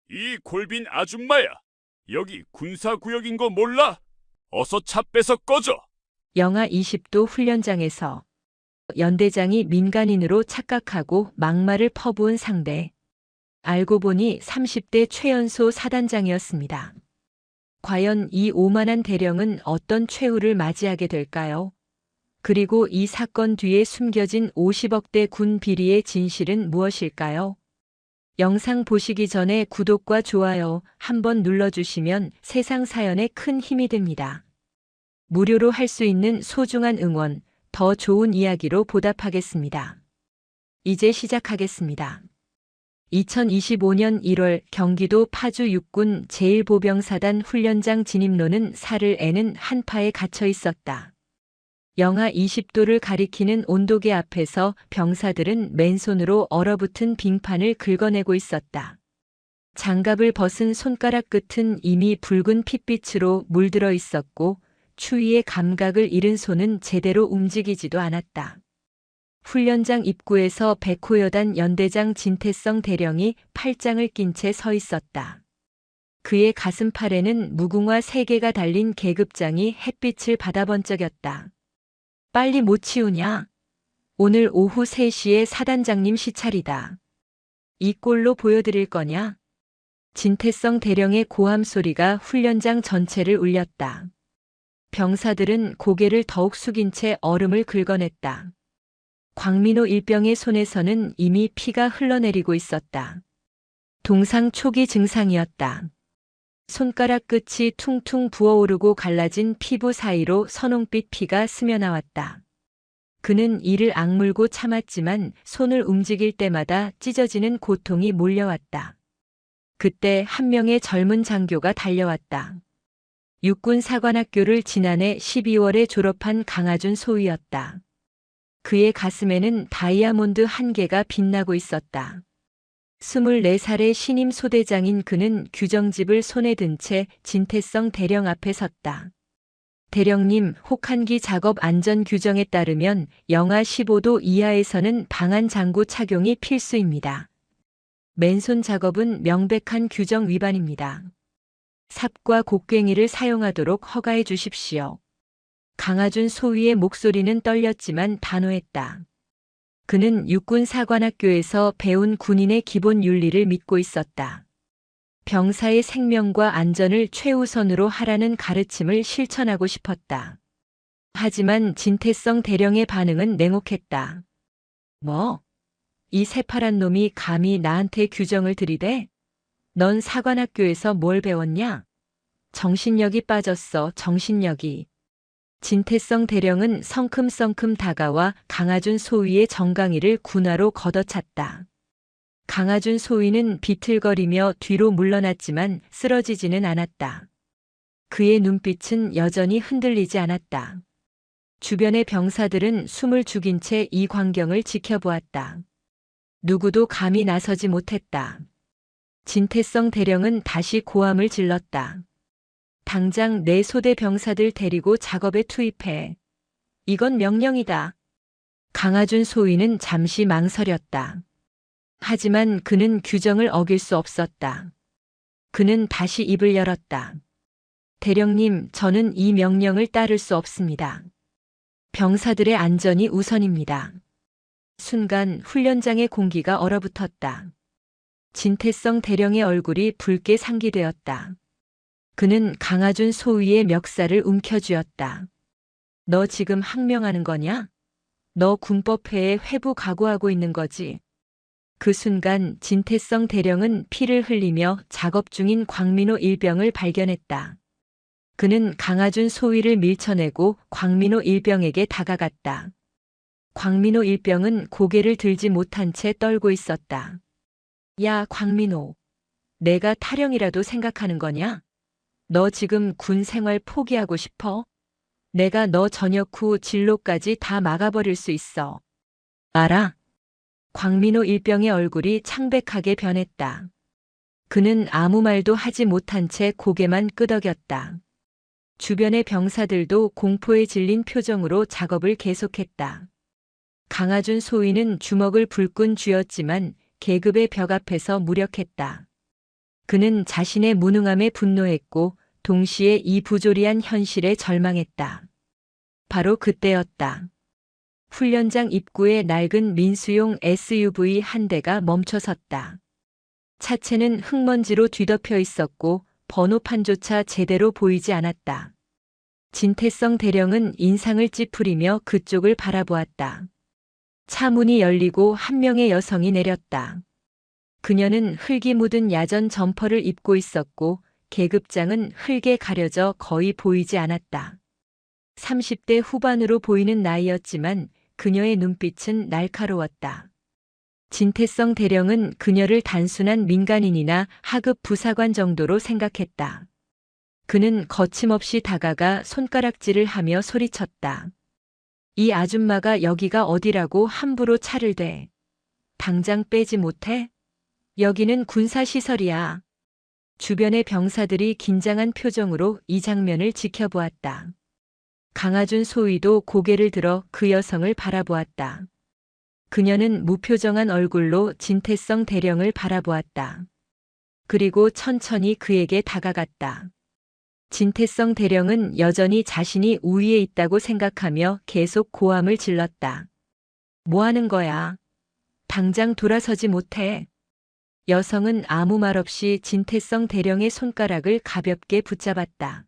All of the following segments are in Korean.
이 골빈 아줌마야. 여기 군사구역인 거 몰라? 어서 차 빼서 꺼져. 영하 20도 훈련장에서 연대장이 민간인으로 착각하고 막말을 퍼부은 상대. 알고 보니 30대 최연소 사단장이었습니다. 과연 이 오만한 대령은 어떤 최후를 맞이하게 될까요? 그리고 이 사건 뒤에 숨겨진 50억대 군 비리의 진실은 무엇일까요? 영상 보시기 전에 구독과 좋아요 한번 눌러주시면 세상 사연에 큰 힘이 됩니다. 무료로 할 수 있는 소중한 응원, 더 좋은 이야기로 보답하겠습니다. 이제 시작하겠습니다. 2025년 1월 경기도 파주 육군 제1보병사단 훈련장 진입로는 살을 애는 한파에 갇혀 있었다. 영하 20도를 가리키는 온도계 앞에서 병사들은 맨손으로 얼어붙은 빙판을 긁어내고 있었다. 장갑을 벗은 손가락 끝은 이미 붉은 핏빛으로 물들어 있었고 추위의 감각을 잃은 손은 제대로 움직이지도 않았다. 훈련장 입구에서 백호여단 연대장 진태성 대령이 팔짱을 낀 채 서 있었다. 그의 가슴팔에는 무궁화 3개가 달린 계급장이 햇빛을 받아 번쩍였다. 빨리 못 치우냐? 오늘 오후 3시에 사단장님 시찰이다. 이 꼴로 보여드릴 거냐? 진태성 대령의 고함 소리가 훈련장 전체를 울렸다. 병사들은 고개를 더욱 숙인 채 얼음을 긁어냈다. 광민호 일병의 손에서는 이미 피가 흘러내리고 있었다. 동상 초기 증상이었다. 손가락 끝이 퉁퉁 부어오르고 갈라진 피부 사이로 선홍빛 피가 스며나왔다. 그는 이를 악물고 참았지만 손을 움직일 때마다 찢어지는 고통이 몰려왔다. 그때 한 명의 젊은 장교가 달려왔다. 육군 사관학교를 지난해 12월에 졸업한 강하준 소위였다. 그의 가슴에는 다이아몬드 1개가 빛나고 있었다. 24살의 신임 소대장인 그는 규정집을 손에 든 채 진태성 대령 앞에 섰다. 대령님, 혹한기 작업 안전 규정에 따르면 영하 15도 이하에서는 방한 장구 착용이 필수입니다. 맨손 작업은 명백한 규정 위반입니다. 삽과 곡괭이를 사용하도록 허가해 주십시오. 강하준 소위의 목소리는 떨렸지만 단호했다. 그는 육군 사관학교에서 배운 군인의 기본 윤리를 믿고 있었다. 병사의 생명과 안전을 최우선으로 하라는 가르침을 실천하고 싶었다. 하지만 진태성 대령의 반응은 냉혹했다. 뭐? 이 새파란 놈이 감히 나한테 규정을 들이대? 넌 사관학교에서 뭘 배웠냐? 정신력이 빠졌어, 정신력이. 진태성 대령은 성큼성큼 다가와 강하준 소위의 정강이를 군화로 걷어찼다. 강하준 소위는 비틀거리며 뒤로 물러났지만 쓰러지지는 않았다. 그의 눈빛은 여전히 흔들리지 않았다. 주변의 병사들은 숨을 죽인 채 이 광경을 지켜보았다. 누구도 감히 나서지 못했다. 진태성 대령은 다시 고함을 질렀다. 당장 내 소대 병사들 데리고 작업에 투입해. 이건 명령이다. 강하준 소위는 잠시 망설였다. 하지만 그는 규정을 어길 수 없었다. 그는 다시 입을 열었다. 대령님, 저는 이 명령을 따를 수 없습니다. 병사들의 안전이 우선입니다. 순간 훈련장의 공기가 얼어붙었다. 진태성 대령의 얼굴이 붉게 상기되었다. 그는 강하준 소위의 멱살을 움켜쥐었다. 너 지금 항명하는 거냐? 너 군법회에 회부 각오하고 있는 거지? 그 순간 진태성 대령은 피를 흘리며 작업 중인 광민호 일병을 발견했다. 그는 강하준 소위를 밀쳐내고 광민호 일병에게 다가갔다. 광민호 일병은 고개를 들지 못한 채 떨고 있었다. 야, 광민호. 내가 타령이라도 생각하는 거냐? 너 지금 군 생활 포기하고 싶어? 내가 너 전역 후 진로까지 다 막아버릴 수 있어. 알아? 광민호 일병의 얼굴이 창백하게 변했다. 그는 아무 말도 하지 못한 채 고개만 끄덕였다. 주변의 병사들도 공포에 질린 표정으로 작업을 계속했다. 강하준 소위는 주먹을 불끈 쥐었지만 계급의 벽 앞에서 무력했다. 그는 자신의 무능함에 분노했고 동시에 이 부조리한 현실에 절망했다. 바로 그때였다. 훈련장 입구에 낡은 민수용 SUV 한 대가 멈춰섰다. 차체는 흙먼지로 뒤덮여 있었고 번호판조차 제대로 보이지 않았다. 진태성 대령은 인상을 찌푸리며 그쪽을 바라보았다. 차 문이 열리고 한 명의 여성이 내렸다. 그녀는 흙이 묻은 야전 점퍼를 입고 있었고 계급장은 흙에 가려져 거의 보이지 않았다. 30대 후반으로 보이는 나이였지만 그녀의 눈빛은 날카로웠다. 진태성 대령은 그녀를 단순한 민간인이나 하급 부사관 정도로 생각했다. 그는 거침없이 다가가 손가락질을 하며 소리쳤다. 이 아줌마가 여기가 어디라고 함부로 차를 대. 당장 빼지 못해? 여기는 군사시설이야. 주변의 병사들이 긴장한 표정으로 이 장면을 지켜보았다. 강하준 소위도 고개를 들어 그 여성을 바라보았다. 그녀는 무표정한 얼굴로 진태성 대령을 바라보았다. 그리고 천천히 그에게 다가갔다. 진태성 대령은 여전히 자신이 우위에 있다고 생각하며 계속 고함을 질렀다. 뭐 하는 거야? 당장 돌아서지 못해. 여성은 아무 말 없이 진태성 대령의 손가락을 가볍게 붙잡았다.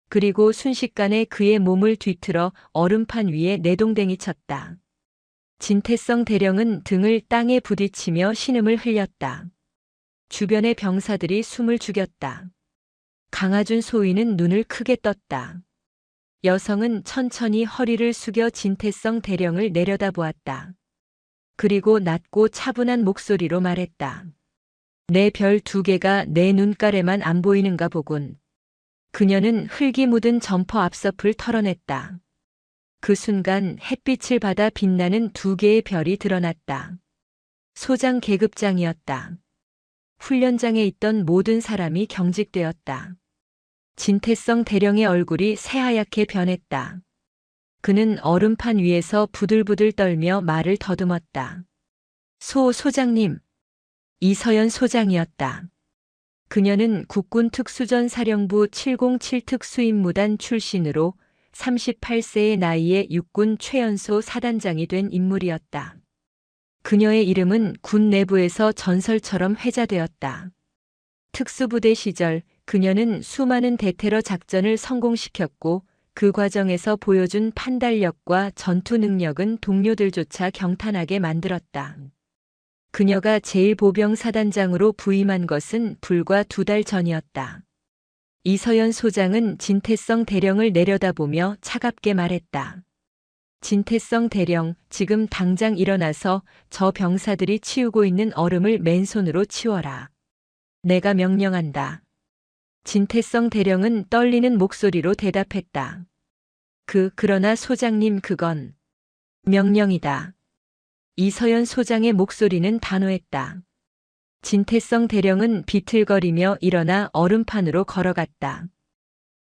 그리고 순식간에 그의 몸을 뒤틀어 얼음판 위에 내동댕이 쳤다. 진태성 대령은 등을 땅에 부딪히며 신음을 흘렸다. 주변의 병사들이 숨을 죽였다. 강하준 소위는 눈을 크게 떴다. 여성은 천천히 허리를 숙여 진태성 대령을 내려다보았다. 그리고 낮고 차분한 목소리로 말했다. 내 별 2개가 내 눈가에만 안 보이는가 보군. 그녀는 흙이 묻은 점퍼 앞섭을 털어냈다. 그 순간 햇빛을 받아 빛나는 2개의 별이 드러났다. 소장 계급장이었다. 훈련장에 있던 모든 사람이 경직되었다. 진태성 대령의 얼굴이 새하얗게 변했다. 그는 얼음판 위에서 부들부들 떨며 말을 더듬었다. 소장님. 이서연 소장이었다. 그녀는 국군 특수전사령부 707 특수임무단 출신으로 38세의 나이에 육군 최연소 사단장이 된 인물이었다. 그녀의 이름은 군 내부에서 전설처럼 회자되었다. 특수부대 시절 그녀는 수많은 대테러 작전을 성공시켰고 그 과정에서 보여준 판단력과 전투 능력은 동료들조차 경탄하게 만들었다. 그녀가 제1보병사단장으로 부임한 것은 불과 2달 전이었다. 이서연 소장은 진태성 대령을 내려다보며 차갑게 말했다. 진태성 대령, 지금 당장 일어나서 저 병사들이 치우고 있는 얼음을 맨손으로 치워라. 내가 명령한다. 진태성 대령은 떨리는 목소리로 대답했다. 그러나 소장님 그건 명령이다. 이서연 소장의 목소리는 단호했다. 진태성 대령은 비틀거리며 일어나 얼음판으로 걸어갔다.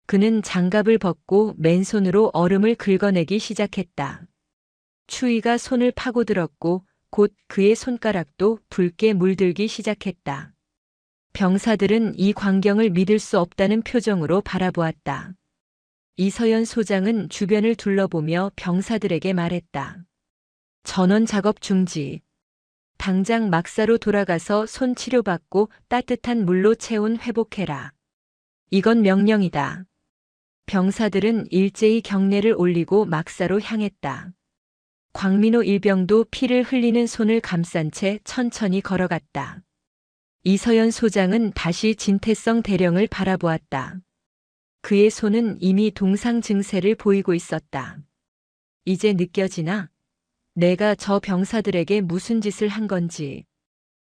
그는 장갑을 벗고 맨손으로 얼음을 긁어내기 시작했다. 추위가 손을 파고들었고 곧 그의 손가락도 붉게 물들기 시작했다. 병사들은 이 광경을 믿을 수 없다는 표정으로 바라보았다. 이서연 소장은 주변을 둘러보며 병사들에게 말했다. 전원 작업 중지. 당장 막사로 돌아가서 손 치료받고 따뜻한 물로 체온 회복해라. 이건 명령이다. 병사들은 일제히 경례를 올리고 막사로 향했다. 광민호 일병도 피를 흘리는 손을 감싼 채 천천히 걸어갔다. 이서연 소장은 다시 진태성 대령을 바라보았다. 그의 손은 이미 동상 증세를 보이고 있었다. 이제 느껴지나? 내가 저 병사들에게 무슨 짓을 한 건지.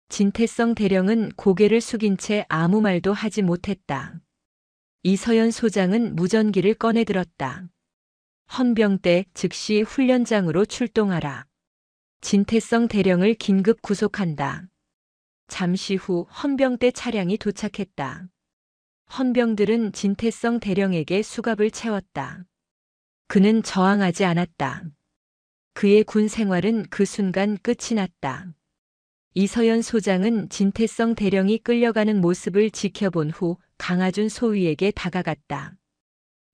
진태성 대령은 고개를 숙인 채 아무 말도 하지 못했다. 이서연 소장은 무전기를 꺼내들었다. 헌병대 즉시 훈련장으로 출동하라. 진태성 대령을 긴급 구속한다. 잠시 후 헌병대 차량이 도착했다. 헌병들은 진태성 대령에게 수갑을 채웠다. 그는 저항하지 않았다. 그의 군 생활은 그 순간 끝이 났다. 이서연 소장은 진태성 대령이 끌려가는 모습을 지켜본 후 강하준 소위에게 다가갔다.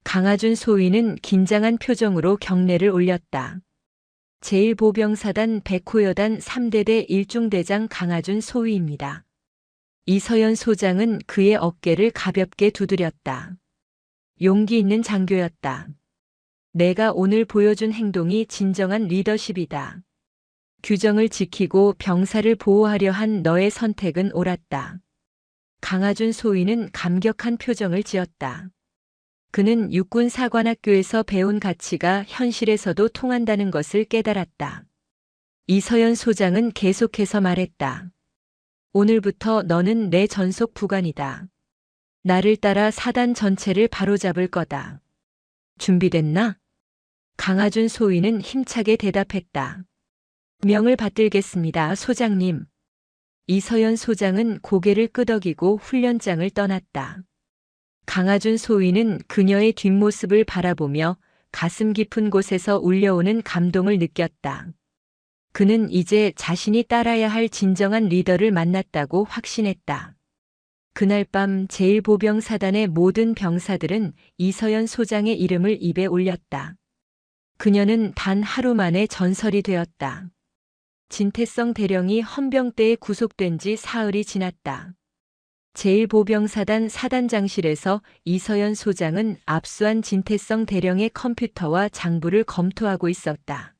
강하준 소위는 긴장한 표정으로 경례를 올렸다. 제1보병사단 백호여단 3대대 1중대장 강하준 소위입니다. 이서연 소장은 그의 어깨를 가볍게 두드렸다. 용기 있는 장교였다. 내가 오늘 보여준 행동이 진정한 리더십이다. 규정을 지키고 병사를 보호하려 한 너의 선택은 옳았다. 강하준 소위는 감격한 표정을 지었다. 그는 육군사관학교에서 배운 가치가 현실에서도 통한다는 것을 깨달았다. 이서연 소장은 계속해서 말했다. 오늘부터 너는 내 전속 부관이다. 나를 따라 사단 전체를 바로잡을 거다. 준비됐나? 강하준 소위는 힘차게 대답했다. 명을 받들겠습니다, 소장님. 이서연 소장은 고개를 끄덕이고 훈련장을 떠났다. 강하준 소위는 그녀의 뒷모습을 바라보며 가슴 깊은 곳에서 울려오는 감동을 느꼈다. 그는 이제 자신이 따라야 할 진정한 리더를 만났다고 확신했다. 그날 밤 제1보병사단의 모든 병사들은 이서연 소장의 이름을 입에 올렸다. 그녀는 단 하루 만에 전설이 되었다. 진태성 대령이 헌병대에 구속된 지 사흘이 지났다. 제1보병사단 사단장실에서 이서연 소장은 압수한 진태성 대령의 컴퓨터와 장부를 검토하고 있었다.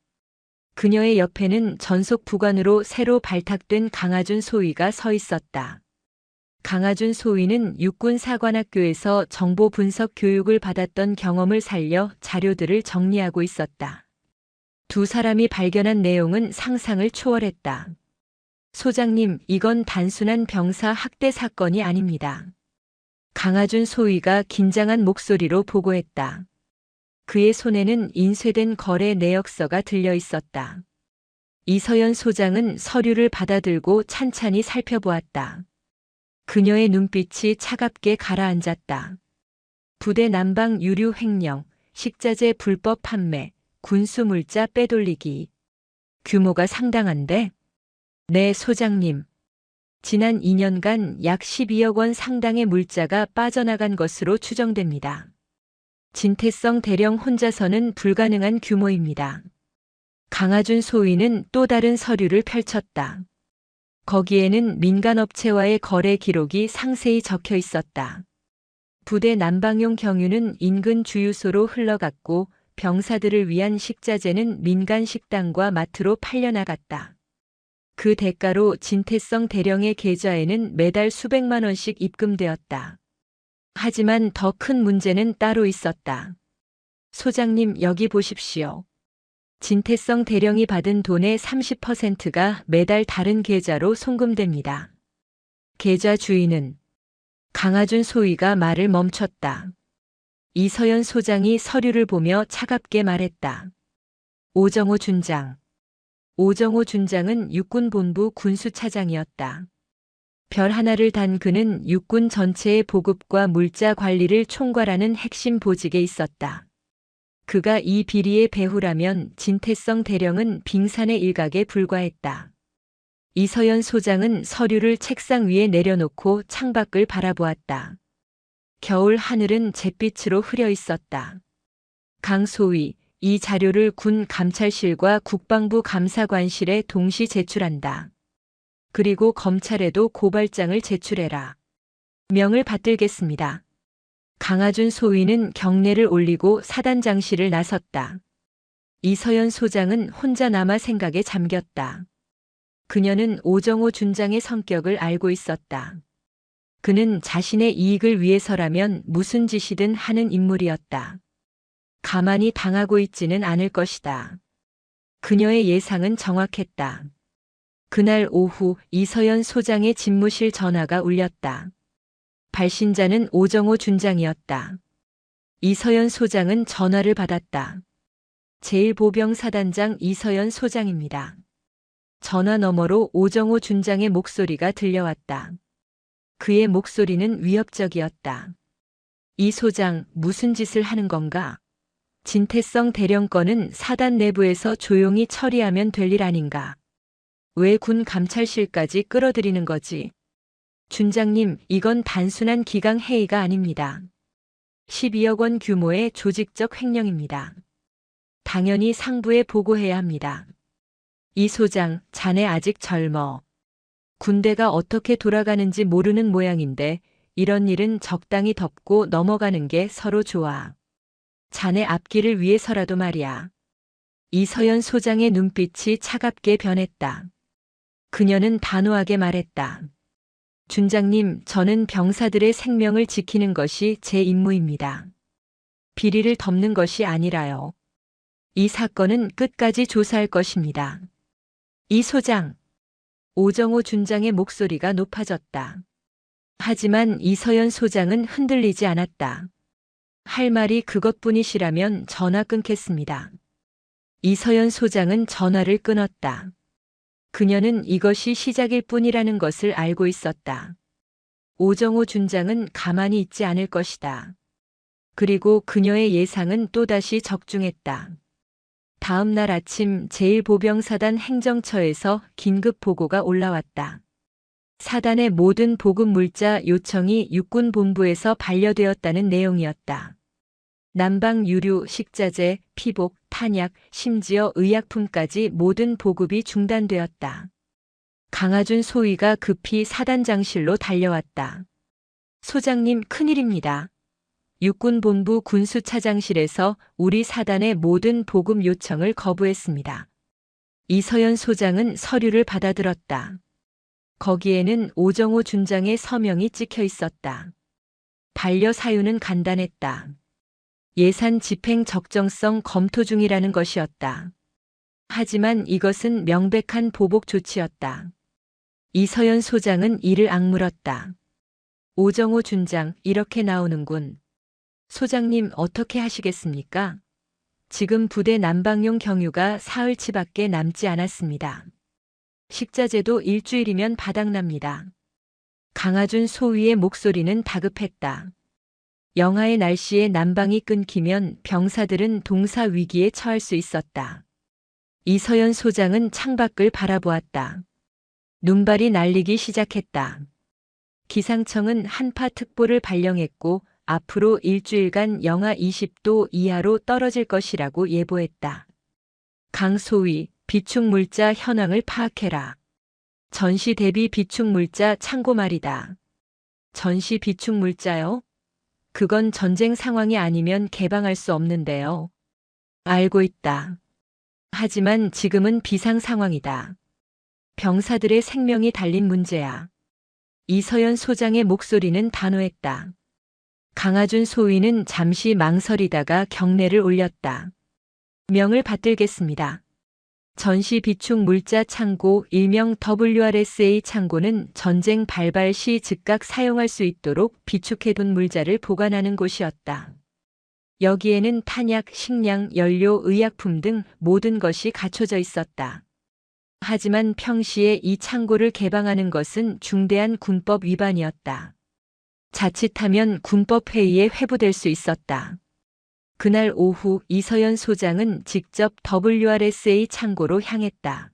그녀의 옆에는 전속 부관으로 새로 발탁된 강하준 소위가 서 있었다. 강하준 소위는 육군사관학교에서 정보 분석 교육을 받았던 경험을 살려 자료들을 정리하고 있었다. 두 사람이 발견한 내용은 상상을 초월했다. 소장님, 이건 단순한 병사 학대 사건이 아닙니다. 강하준 소위가 긴장한 목소리로 보고했다. 그의 손에는 인쇄된 거래 내역서가 들려 있었다. 이서연 소장은 서류를 받아들고 찬찬히 살펴보았다. 그녀의 눈빛이 차갑게 가라앉았다. 부대 난방 유류 횡령, 식자재 불법 판매, 군수 물자 빼돌리기. 규모가 상당한데? 네, 소장님. 지난 2년간 약 12억 원 상당의 물자가 빠져나간 것으로 추정됩니다. 진태성 대령 혼자서는 불가능한 규모입니다. 강하준 소위는 또 다른 서류를 펼쳤다. 거기에는 민간업체와의 거래 기록이 상세히 적혀 있었다. 부대 난방용 경유는 인근 주유소로 흘러갔고 병사들을 위한 식자재는 민간 식당과 마트로 팔려나갔다. 그 대가로 진태성 대령의 계좌에는 매달 수백만 원씩 입금되었다. 하지만 더 큰 문제는 따로 있었다. 소장님, 여기 보십시오. 진태성 대령이 받은 돈의 30%가 매달 다른 계좌로 송금됩니다. 계좌 주인은 강하준 소위가 말을 멈췄다. 이서연 소장이 서류를 보며 차갑게 말했다. 오정호 준장. 오정호 준장은 육군본부 군수차장이었다. 별 하나를 단 그는 육군 전체의 보급과 물자 관리를 총괄하는 핵심 보직에 있었다. 그가 이 비리의 배후라면 진태성 대령은 빙산의 일각에 불과했다. 이서연 소장은 서류를 책상 위에 내려놓고 창밖을 바라보았다. 겨울 하늘은 잿빛으로 흐려 있었다. 강 소위, 이 자료를 군 감찰실과 국방부 감사관실에 동시 제출한다. 그리고 검찰에도 고발장을 제출해라. 명을 받들겠습니다. 강하준 소위는 경례를 올리고 사단장실을 나섰다. 이서연 소장은 혼자 남아 생각에 잠겼다. 그녀는 오정호 준장의 성격을 알고 있었다. 그는 자신의 이익을 위해서라면 무슨 짓이든 하는 인물이었다. 가만히 당하고 있지는 않을 것이다. 그녀의 예상은 정확했다. 그날 오후 이서연 소장의 집무실 전화가 울렸다. 발신자는 오정호 준장이었다. 이서연 소장은 전화를 받았다. 제1보병사단장 이서연 소장입니다. 전화 너머로 오정호 준장의 목소리가 들려왔다. 그의 목소리는 위협적이었다. 이 소장, 무슨 짓을 하는 건가? 진태성 대령 건은 사단 내부에서 조용히 처리하면 될 일 아닌가? 왜 군 감찰실까지 끌어들이는 거지? 준장님, 이건 단순한 기강 회의가 아닙니다. 12억 원 규모의 조직적 횡령입니다. 당연히 상부에 보고해야 합니다. 이 소장, 자네 아직 젊어. 군대가 어떻게 돌아가는지 모르는 모양인데 이런 일은 적당히 덮고 넘어가는 게 서로 좋아. 자네 앞길을 위해서라도 말이야. 이서연 소장의 눈빛이 차갑게 변했다. 그녀는 단호하게 말했다. 준장님, 저는 병사들의 생명을 지키는 것이 제 임무입니다. 비리를 덮는 것이 아니라요. 이 사건은 끝까지 조사할 것입니다. 이 소장. 오정호 준장의 목소리가 높아졌다. 하지만 이서연 소장은 흔들리지 않았다. 할 말이 그것뿐이시라면 전화 끊겠습니다. 이서연 소장은 전화를 끊었다. 그녀는 이것이 시작일 뿐이라는 것을 알고 있었다. 오정호 준장은 가만히 있지 않을 것이다. 그리고 그녀의 예상은 또다시 적중했다. 다음 날 아침 제1보병사단 행정처에서 긴급 보고가 올라왔다. 사단의 모든 보급 물자 요청이 육군본부에서 반려되었다는 내용이었다. 난방 유류, 식자재, 피복, 탄약, 심지어 의약품까지 모든 보급이 중단되었다. 강하준 소위가 급히 사단장실로 달려왔다. 소장님, 큰일입니다. 육군본부 군수차장실에서 우리 사단의 모든 보급 요청을 거부했습니다. 이서연 소장은 서류를 받아들었다. 거기에는 오정호 준장의 서명이 찍혀 있었다. 반려 사유는 간단했다. 예산 집행 적정성 검토 중이라는 것이었다. 하지만 이것은 명백한 보복 조치였다. 이서연 소장은 이를 악물었다. 오정호 준장, 이렇게 나오는군. 소장님, 어떻게 하시겠습니까? 지금 부대 난방용 경유가 사흘치밖에 남지 않았습니다. 식자재도 일주일이면 바닥납니다. 강하준 소위의 목소리는 다급했다. 영하의 날씨에 난방이 끊기면 병사들은 동사 위기에 처할 수 있었다. 이서연 소장은 창밖을 바라보았다. 눈발이 날리기 시작했다. 기상청은 한파특보를 발령했고 앞으로 일주일간 영하 20도 이하로 떨어질 것이라고 예보했다. 강소위, 비축물자 현황을 파악해라. 전시 대비 비축물자 참고 말이다. 전시 비축물자요? 그건 전쟁 상황이 아니면 개방할 수 없는데요. 알고 있다. 하지만 지금은 비상 상황이다. 병사들의 생명이 달린 문제야. 이서연 소장의 목소리는 단호했다. 강하준 소위는 잠시 망설이다가 경례를 올렸다. 명을 받들겠습니다. 전시 비축 물자 창고 일명 WRSA 창고는 전쟁 발발 시 즉각 사용할 수 있도록 비축해둔 물자를 보관하는 곳이었다. 여기에는 탄약, 식량, 연료, 의약품 등 모든 것이 갖춰져 있었다. 하지만 평시에 이 창고를 개방하는 것은 중대한 군법 위반이었다. 자칫하면 군법회의에 회부될 수 있었다. 그날 오후 이서연 소장은 직접 WRSA 창고로 향했다.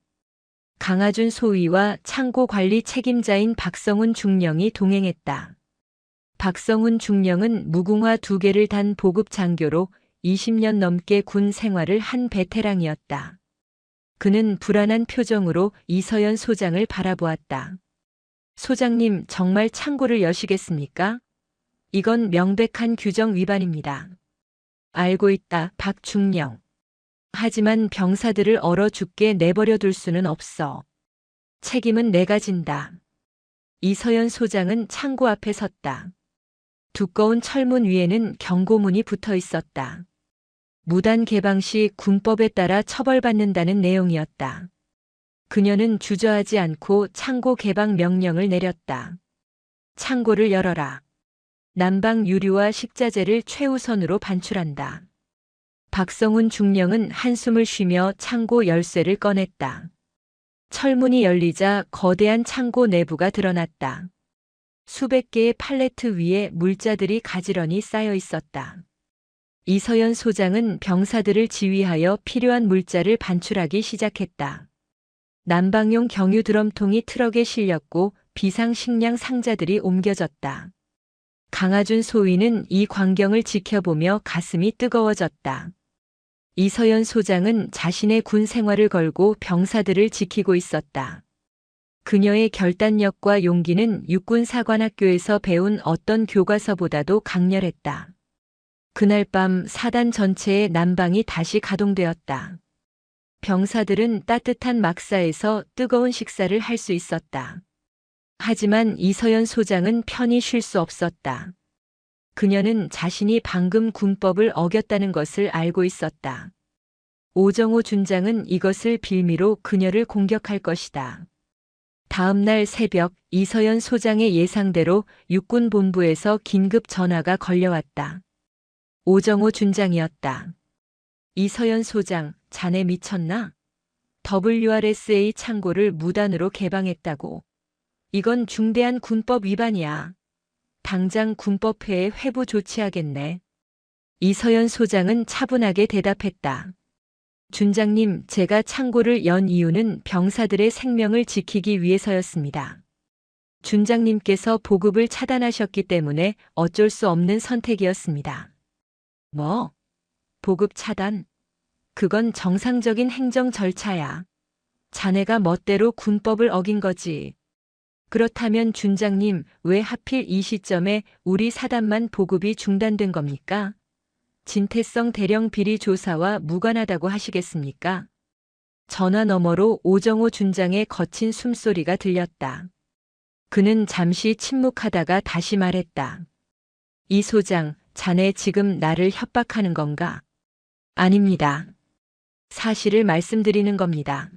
강하준 소위와 창고 관리 책임자인 박성훈 중령이 동행했다. 박성훈 중령은 무궁화 2개를 단 보급 장교로 20년 넘게 군 생활을 한 베테랑이었다. 그는 불안한 표정으로 이서연 소장을 바라보았다. 소장님, 정말 창고를 여시겠습니까? 이건 명백한 규정 위반입니다. 알고 있다, 박중령. 하지만 병사들을 얼어 죽게 내버려 둘 수는 없어. 책임은 내가 진다. 이서연 소장은 창고 앞에 섰다. 두꺼운 철문 위에는 경고문이 붙어 있었다. 무단 개방 시 군법에 따라 처벌받는다는 내용이었다. 그녀는 주저하지 않고 창고 개방 명령을 내렸다. 창고를 열어라. 난방 유류와 식자재를 최우선으로 반출한다. 박성훈 중령은 한숨을 쉬며 창고 열쇠를 꺼냈다. 철문이 열리자 거대한 창고 내부가 드러났다. 수백 개의 팔레트 위에 물자들이 가지런히 쌓여 있었다. 이서연 소장은 병사들을 지휘하여 필요한 물자를 반출하기 시작했다. 난방용 경유 드럼통이 트럭에 실렸고 비상식량 상자들이 옮겨졌다. 강하준 소위는 이 광경을 지켜보며 가슴이 뜨거워졌다. 이서연 소장은 자신의 군 생활을 걸고 병사들을 지키고 있었다. 그녀의 결단력과 용기는 육군사관학교에서 배운 어떤 교과서보다도 강렬했다. 그날 밤 사단 전체의 난방이 다시 가동되었다. 병사들은 따뜻한 막사에서 뜨거운 식사를 할 수 있었다. 하지만 이서연 소장은 편히 쉴 수 없었다. 그녀는 자신이 방금 군법을 어겼다는 것을 알고 있었다. 오정호 준장은 이것을 빌미로 그녀를 공격할 것이다. 다음 날 새벽 이서연 소장의 예상대로 육군본부에서 긴급 전화가 걸려왔다. 오정호 준장이었다. 이서연 소장, 자네 미쳤나? WRSA 창고를 무단으로 개방했다고. 이건 중대한 군법 위반이야. 당장 군법회에 회부 조치하겠네. 이서연 소장은 차분하게 대답했다. 준장님, 제가 창고를 연 이유는 병사들의 생명을 지키기 위해서였습니다. 준장님께서 보급을 차단하셨기 때문에 어쩔 수 없는 선택이었습니다. 뭐? 보급 차단? 그건 정상적인 행정 절차야. 자네가 멋대로 군법을 어긴 거지. 그렇다면 준장님, 왜 하필 이 시점에 우리 사단만 보급이 중단된 겁니까? 진태성 대령 비리 조사와 무관하다고 하시겠습니까? 전화 너머로 오정호 준장의 거친 숨소리가 들렸다. 그는 잠시 침묵하다가 다시 말했다. 이 소장, 자네 지금 나를 협박하는 건가? 아닙니다. 사실을 말씀드리는 겁니다.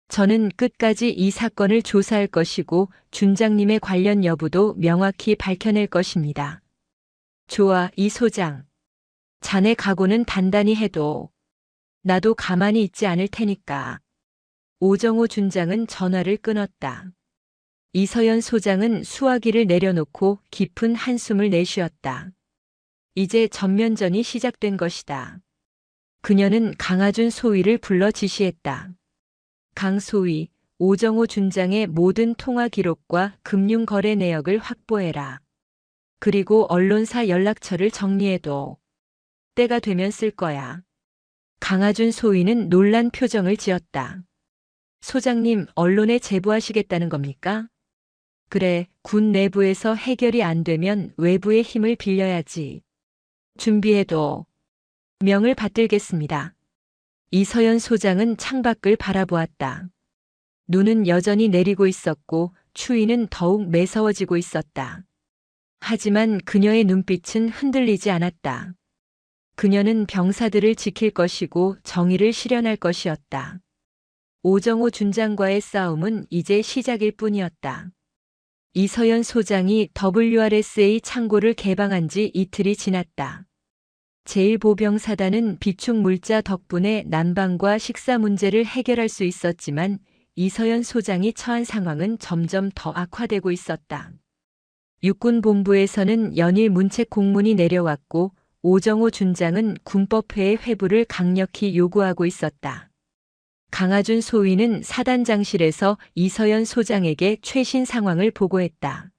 저는 끝까지 이 사건을 조사할 것이고 준장님의 관련 여부도 명확히 밝혀낼 것입니다. 좋아, 이 소장. 자네 각오는 단단히 해도 나도 가만히 있지 않을 테니까. 오정호 준장은 전화를 끊었다. 이서연 소장은 수화기를 내려놓고 깊은 한숨을 내쉬었다. 이제 전면전이 시작된 것이다. 그녀는 강하준 소위를 불러 지시했다. 강 소위, 오정호 준장의 모든 통화 기록과 금융거래 내역을 확보해라. 그리고 언론사 연락처를 정리해둬. 때가 되면 쓸 거야. 강하준 소위는 놀란 표정을 지었다. 소장님, 언론에 제보하시겠다는 겁니까? 그래, 군 내부에서 해결이 안 되면 외부의 힘을 빌려야지. 준비해둬. 명을 받들겠습니다. 이서연 소장은 창밖을 바라보았다. 눈은 여전히 내리고 있었고 추위는 더욱 매서워지고 있었다. 하지만 그녀의 눈빛은 흔들리지 않았다. 그녀는 병사들을 지킬 것이고 정의를 실현할 것이었다. 오정호 준장과의 싸움은 이제 시작일 뿐이었다. 이서연 소장이 WRSA 창고를 개방한 지 이틀이 지났다. 제1보병사단은 비축 물자 덕분에 난방과 식사 문제를 해결할 수 있었지만 이서연 소장이 처한 상황은 점점 더 악화되고 있었다. 육군본부에서는 연일 문책 공문이 내려왔고 오정호 준장은 군법회의 회부를 강력히 요구하고 있었다. 강하준 소위는 사단장실에서 이서연 소장에게 최신 상황을 보고했다.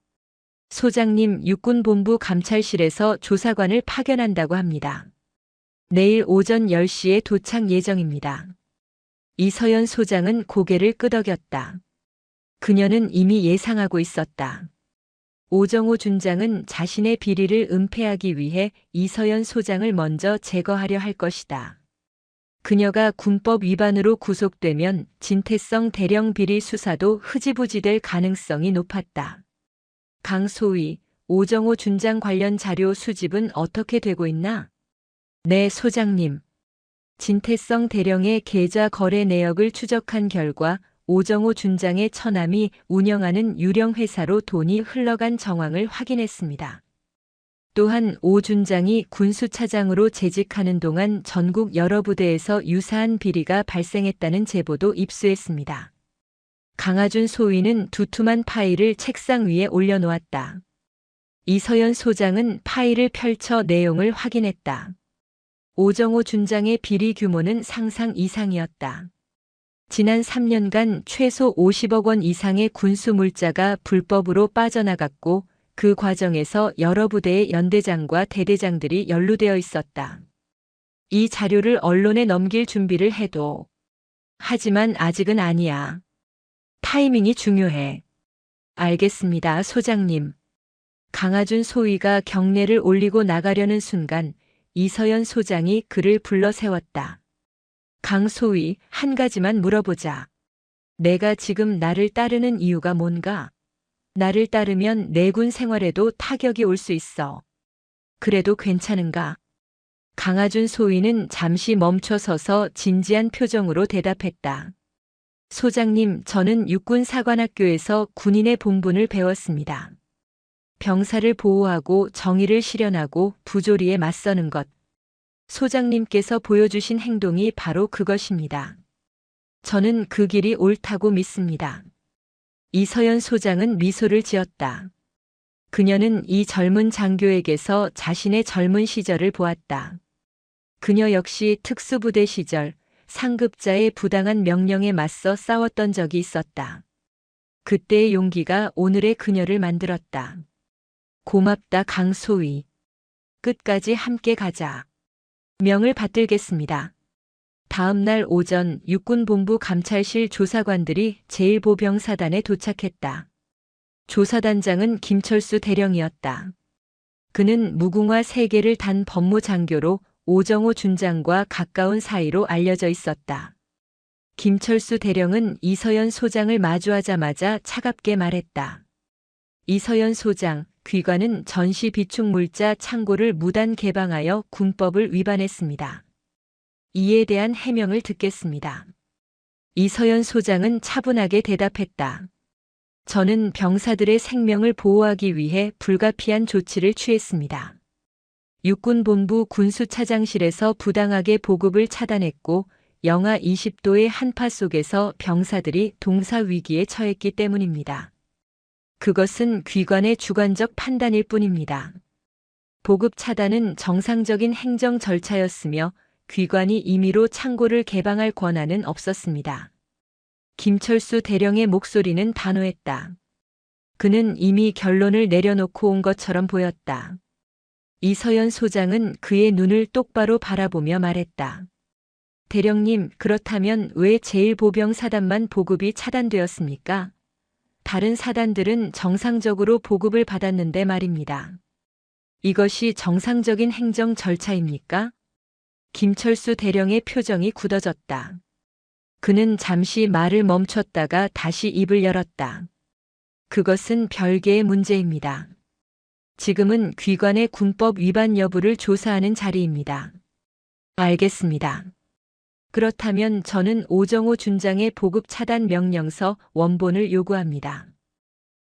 소장님, 육군본부 감찰실에서 조사관을 파견한다고 합니다. 내일 오전 10시에 도착 예정입니다. 이서연 소장은 고개를 끄덕였다. 그녀는 이미 예상하고 있었다. 오정호 준장은 자신의 비리를 은폐하기 위해 이서연 소장을 먼저 제거하려 할 것이다. 그녀가 군법 위반으로 구속되면 진태성 대령 비리 수사도 흐지부지 될 가능성이 높았다. 강 소위, 오정호 준장 관련 자료 수집은 어떻게 되고 있나? 네, 소장님. 진태성 대령의 계좌 거래 내역을 추적한 결과 오정호 준장의 처남이 운영하는 유령 회사로 돈이 흘러간 정황을 확인했습니다. 또한 오 준장이 군수차장으로 재직하는 동안 전국 여러 부대에서 유사한 비리가 발생했다는 제보도 입수했습니다. 강하준 소위는 두툼한 파일을 책상 위에 올려놓았다. 이서연 소장은 파일을 펼쳐 내용을 확인했다. 오정호 준장의 비리 규모는 상상 이상이었다. 지난 3년간 최소 50억 원 이상의 군수 물자가 불법으로 빠져나갔고 그 과정에서 여러 부대의 연대장과 대대장들이 연루되어 있었다. 이 자료를 언론에 넘길 준비를 해도. 하지만 아직은 아니야. 타이밍이 중요해. 알겠습니다, 소장님. 강하준 소위가 경례를 올리고 나가려는 순간 이서연 소장이 그를 불러 세웠다. 강 소위, 한 가지만 물어보자. 내가 지금 나를 따르는 이유가 뭔가? 나를 따르면 내군 생활에도 타격이 올 수 있어. 그래도 괜찮은가? 강하준 소위는 잠시 멈춰서서 진지한 표정으로 대답했다. 소장님, 저는 육군사관학교에서 군인의 본분을 배웠습니다. 병사를 보호하고 정의를 실현하고 부조리에 맞서는 것. 소장님께서 보여주신 행동이 바로 그것입니다. 저는 그 길이 옳다고 믿습니다. 이서연 소장은 미소를 지었다. 그녀는 이 젊은 장교에게서 자신의 젊은 시절을 보았다. 그녀 역시 특수부대 시절 상급자의 부당한 명령에 맞서 싸웠던 적이 있었다. 그때의 용기가 오늘의 그녀를 만들었다. 고맙다, 강소위. 끝까지 함께 가자. 명을 받들겠습니다. 다음 날 오전 육군본부 감찰실 조사관들이 제1보병사단에 도착했다. 조사단장은 김철수 대령이었다. 그는 무궁화 3개를 단 법무장교로 오정호 준장과 가까운 사이로 알려져 있었다. 김철수 대령은 이서연 소장을 마주하자마자 차갑게 말했다. 이서연 소장, 귀관은 전시 비축 물자 창고를 무단 개방하여 군법을 위반했습니다. 이에 대한 해명을 듣겠습니다. 이서연 소장은 차분하게 대답했다. 저는 병사들의 생명을 보호하기 위해 불가피한 조치를 취했습니다. 육군본부 군수차장실에서 부당하게 보급을 차단했고 영하 20도의 한파 속에서 병사들이 동사 위기에 처했기 때문입니다. 그것은 귀관의 주관적 판단일 뿐입니다. 보급 차단은 정상적인 행정 절차였으며 귀관이 임의로 창고를 개방할 권한은 없었습니다. 김철수 대령의 목소리는 단호했다. 그는 이미 결론을 내려놓고 온 것처럼 보였다. 이서연 소장은 그의 눈을 똑바로 바라보며 말했다. 대령님, 그렇다면 왜 제1보병사단만 보급이 차단되었습니까? 다른 사단들은 정상적으로 보급을 받았는데 말입니다. 이것이 정상적인 행정 절차입니까? 김철수 대령의 표정이 굳어졌다. 그는 잠시 말을 멈췄다가 다시 입을 열었다. 그것은 별개의 문제입니다. 지금은 귀관의 군법 위반 여부를 조사하는 자리입니다. 알겠습니다. 그렇다면 저는 오정호 준장의 보급 차단 명령서 원본을 요구합니다.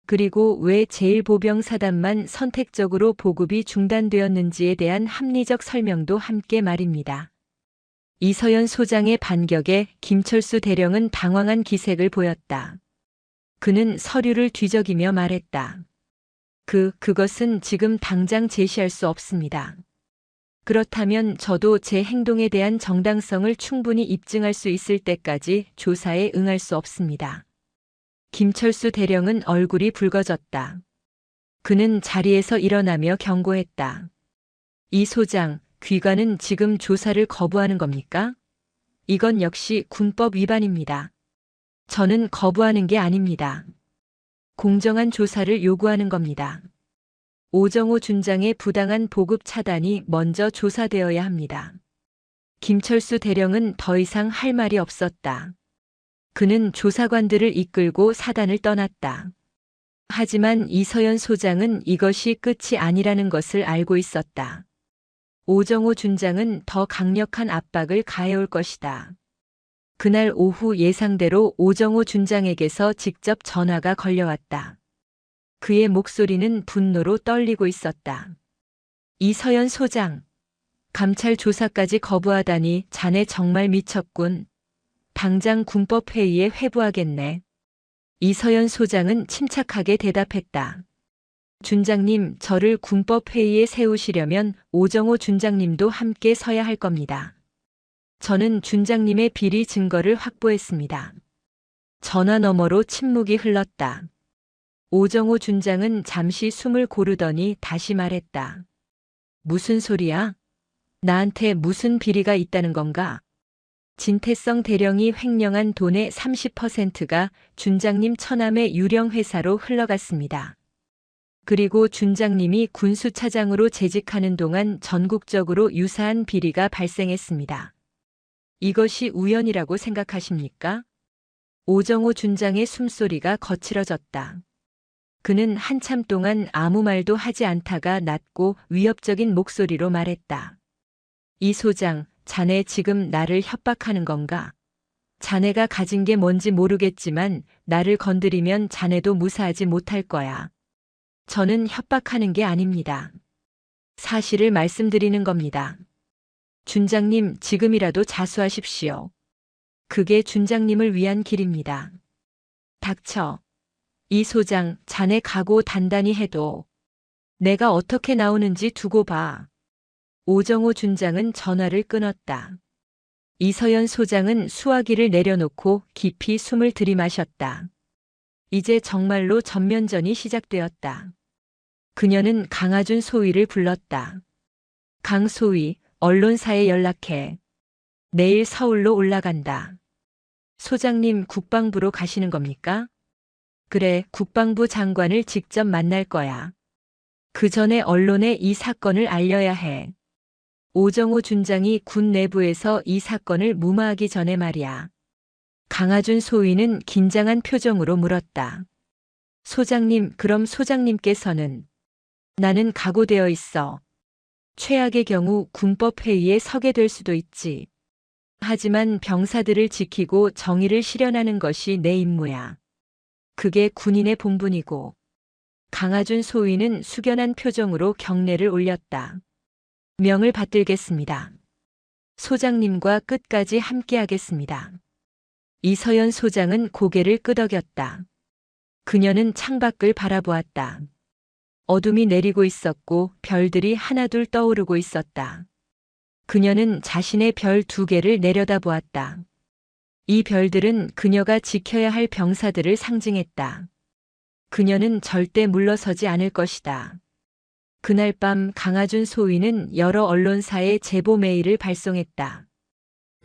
그리고 왜 제1보병사단만 선택적으로 보급이 중단되었는지에 대한 합리적 설명도 함께 말입니다. 이서연 소장의 반격에 김철수 대령은 당황한 기색을 보였다. 그는 서류를 뒤적이며 말했다. 그것은 지금 당장 제시할 수 없습니다. 그렇다면 저도 제 행동에 대한 정당성을 충분히 입증할 수 있을 때까지 조사에 응할 수 없습니다. 김철수 대령은 얼굴이 붉어졌다. 그는 자리에서 일어나며 경고했다. 이 소장, 귀관은 지금 조사를 거부하는 겁니까? 이건 역시 군법 위반입니다. 저는 거부하는 게 아닙니다. 공정한 조사를 요구하는 겁니다. 오정호 준장의 부당한 보급 차단이 먼저 조사되어야 합니다. 김철수 대령은 더 이상 할 말이 없었다. 그는 조사관들을 이끌고 사단을 떠났다. 하지만 이서연 소장은 이것이 끝이 아니라는 것을 알고 있었다. 오정호 준장은 더 강력한 압박을 가해올 것이다. 그날 오후 예상대로 오정호 준장에게서 직접 전화가 걸려왔다. 그의 목소리는 분노로 떨리고 있었다. 이서연 소장, 감찰 조사까지 거부하다니 자네 정말 미쳤군. 당장 군법회의에 회부하겠네. 이서연 소장은 침착하게 대답했다. 준장님, 저를 군법회의에 세우시려면 오정호 준장님도 함께 서야 할 겁니다. 저는 준장님의 비리 증거를 확보했습니다. 전화 너머로 침묵이 흘렀다. 오정호 준장은 잠시 숨을 고르더니 다시 말했다. 무슨 소리야? 나한테 무슨 비리가 있다는 건가? 진태성 대령이 횡령한 돈의 30%가 준장님 처남의 유령 회사로 흘러갔습니다. 그리고 준장님이 군수차장으로 재직하는 동안 전국적으로 유사한 비리가 발생했습니다. 이것이 우연이라고 생각하십니까? 오정호 준장의 숨소리가 거칠어졌다. 그는 한참 동안 아무 말도 하지 않다가 낮고 위협적인 목소리로 말했다. 이 소장, 자네 지금 나를 협박하는 건가? 자네가 가진 게 뭔지 모르겠지만 나를 건드리면 자네도 무사하지 못할 거야. 저는 협박하는 게 아닙니다. 사실을 말씀드리는 겁니다. 준장님, 지금이라도 자수하십시오. 그게 준장님을 위한 길입니다. 닥쳐. 이 소장, 자네 각오 단단히 해도 내가 어떻게 나오는지 두고 봐. 오정호 준장은 전화를 끊었다. 이서연 소장은 수화기를 내려놓고 깊이 숨을 들이마셨다. 이제 정말로 전면전이 시작되었다. 그녀는 강하준 소위를 불렀다. 강 소위, 언론사에 연락해. 내일 서울로 올라간다. 소장님 국방부로 가시는 겁니까? 그래, 국방부 장관을 직접 만날 거야. 그 전에 언론에 이 사건을 알려야 해. 오정호 준장이 군 내부에서 이 사건을 무마하기 전에 말이야. 강하준 소위는 긴장한 표정으로 물었다. 소장님, 그럼 소장님께서는? 나는 각오되어 있어. 최악의 경우 군법회의에 서게 될 수도 있지. 하지만 병사들을 지키고 정의를 실현하는 것이 내 임무야. 그게 군인의 본분이고. 강하준 소위는 숙연한 표정으로 경례를 올렸다. 명을 받들겠습니다. 소장님과 끝까지 함께하겠습니다. 이서연 소장은 고개를 끄덕였다. 그녀는 창밖을 바라보았다. 어둠이 내리고 있었고 별들이 하나둘 떠오르고 있었다. 그녀는 자신의 별 2개를 내려다보았다. 이 별들은 그녀가 지켜야 할 병사들을 상징했다. 그녀는 절대 물러서지 않을 것이다. 그날 밤 강하준 소위는 여러 언론사에 제보 메일을 발송했다.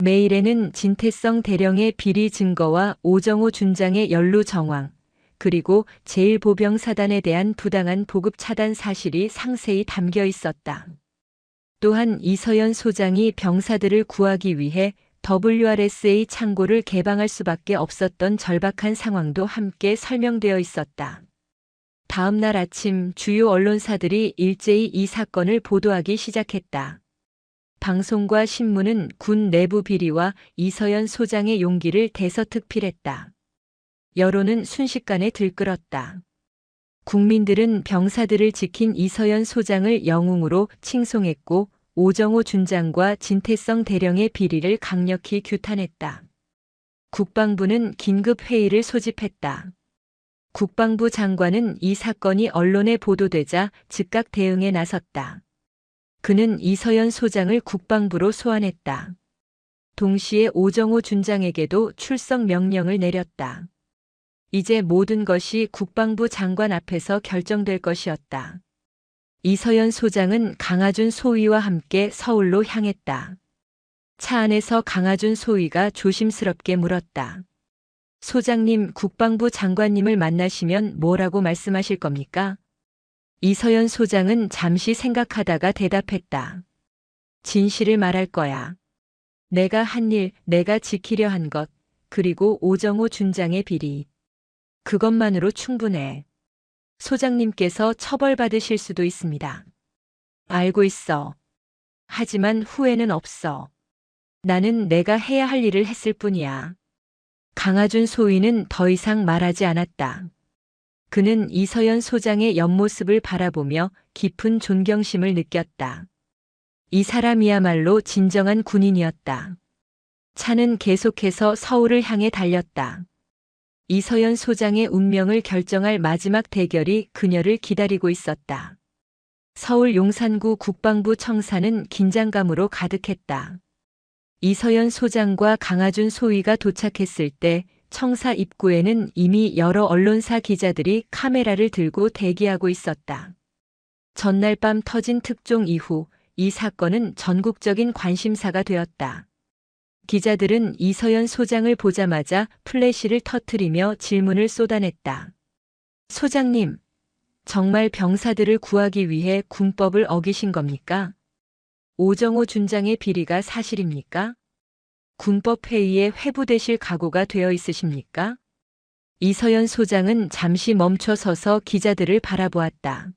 메일에는 진태성 대령의 비리 증거와 오정호 준장의 연루 정황, 그리고 제1보병사단에 대한 부당한 보급 차단 사실이 상세히 담겨 있었다. 또한 이서연 소장이 병사들을 구하기 위해 WRSA 창고를 개방할 수밖에 없었던 절박한 상황도 함께 설명되어 있었다. 다음 날 아침 주요 언론사들이 일제히 이 사건을 보도하기 시작했다. 방송과 신문은 군 내부 비리와 이서연 소장의 용기를 대서특필했다. 여론은 순식간에 들끓었다. 국민들은 병사들을 지킨 이서연 소장을 영웅으로 칭송했고 오정호 준장과 진태성 대령의 비리를 강력히 규탄했다. 국방부는 긴급 회의를 소집했다. 국방부 장관은 이 사건이 언론에 보도되자 즉각 대응에 나섰다. 그는 이서연 소장을 국방부로 소환했다. 동시에 오정호 준장에게도 출석 명령을 내렸다. 이제 모든 것이 국방부 장관 앞에서 결정될 것이었다. 이서연 소장은 강하준 소위와 함께 서울로 향했다. 차 안에서 강하준 소위가 조심스럽게 물었다. 소장님, 국방부 장관님을 만나시면 뭐라고 말씀하실 겁니까? 이서연 소장은 잠시 생각하다가 대답했다. 진실을 말할 거야. 내가 한 일, 내가 지키려 한 것, 그리고 오정호 준장의 비리. 그것만으로 충분해. 소장님께서 처벌받으실 수도 있습니다. 알고 있어. 하지만 후회는 없어. 나는 내가 해야 할 일을 했을 뿐이야. 강하준 소위는 더 이상 말하지 않았다. 그는 이서연 소장의 옆모습을 바라보며 깊은 존경심을 느꼈다. 이 사람이야말로 진정한 군인이었다. 차는 계속해서 서울을 향해 달렸다. 이서연 소장의 운명을 결정할 마지막 대결이 그녀를 기다리고 있었다. 서울 용산구 국방부 청사는 긴장감으로 가득했다. 이서연 소장과 강하준 소위가 도착했을 때 청사 입구에는 이미 여러 언론사 기자들이 카메라를 들고 대기하고 있었다. 전날 밤 터진 특종 이후 이 사건은 전국적인 관심사가 되었다. 기자들은 이서연 소장을 보자마자 플래시를 터뜨리며 질문을 쏟아냈다. 소장님, 정말 병사들을 구하기 위해 군법을 어기신 겁니까? 오정호 준장의 비리가 사실입니까? 군법회의에 회부되실 각오가 되어 있으십니까? 이서연 소장은 잠시 멈춰 서서 기자들을 바라보았다.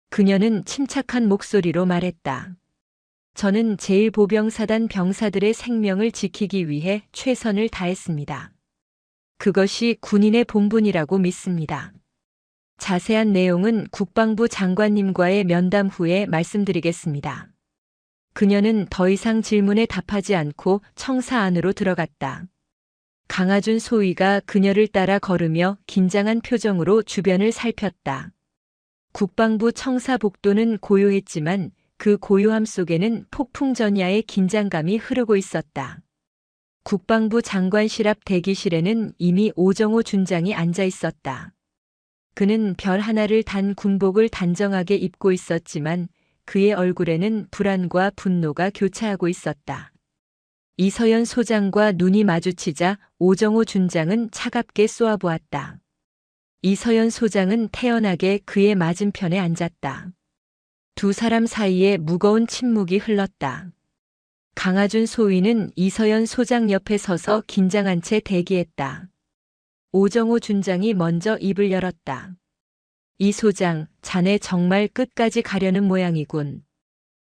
그녀는 침착한 목소리로 말했다. 저는 제1보병사단 병사들의 생명을 지키기 위해 최선을 다했습니다. 그것이 군인의 본분이라고 믿습니다. 자세한 내용은 국방부 장관님과의 면담 후에 말씀드리겠습니다. 그녀는 더 이상 질문에 답하지 않고 청사 안으로 들어갔다. 강하준 소위가 그녀를 따라 걸으며 긴장한 표정으로 주변을 살폈다. 국방부 청사 복도는 고요했지만 그 고요함 속에는 폭풍전야의 긴장감이 흐르고 있었다. 국방부 장관실 앞 대기실에는 이미 오정호 준장이 앉아 있었다. 그는 별 하나를 단 군복을 단정하게 입고 있었지만 그의 얼굴에는 불안과 분노가 교차하고 있었다. 이서연 소장과 눈이 마주치자 오정호 준장은 차갑게 쏘아보았다. 이서연 소장은 태연하게 그의 맞은편에 앉았다. 두 사람 사이에 무거운 침묵이 흘렀다. 강하준 소위는 이서연 소장 옆에 서서 긴장한 채 대기했다. 오정호 준장이 먼저 입을 열었다. 이 소장, 자네 정말 끝까지 가려는 모양이군.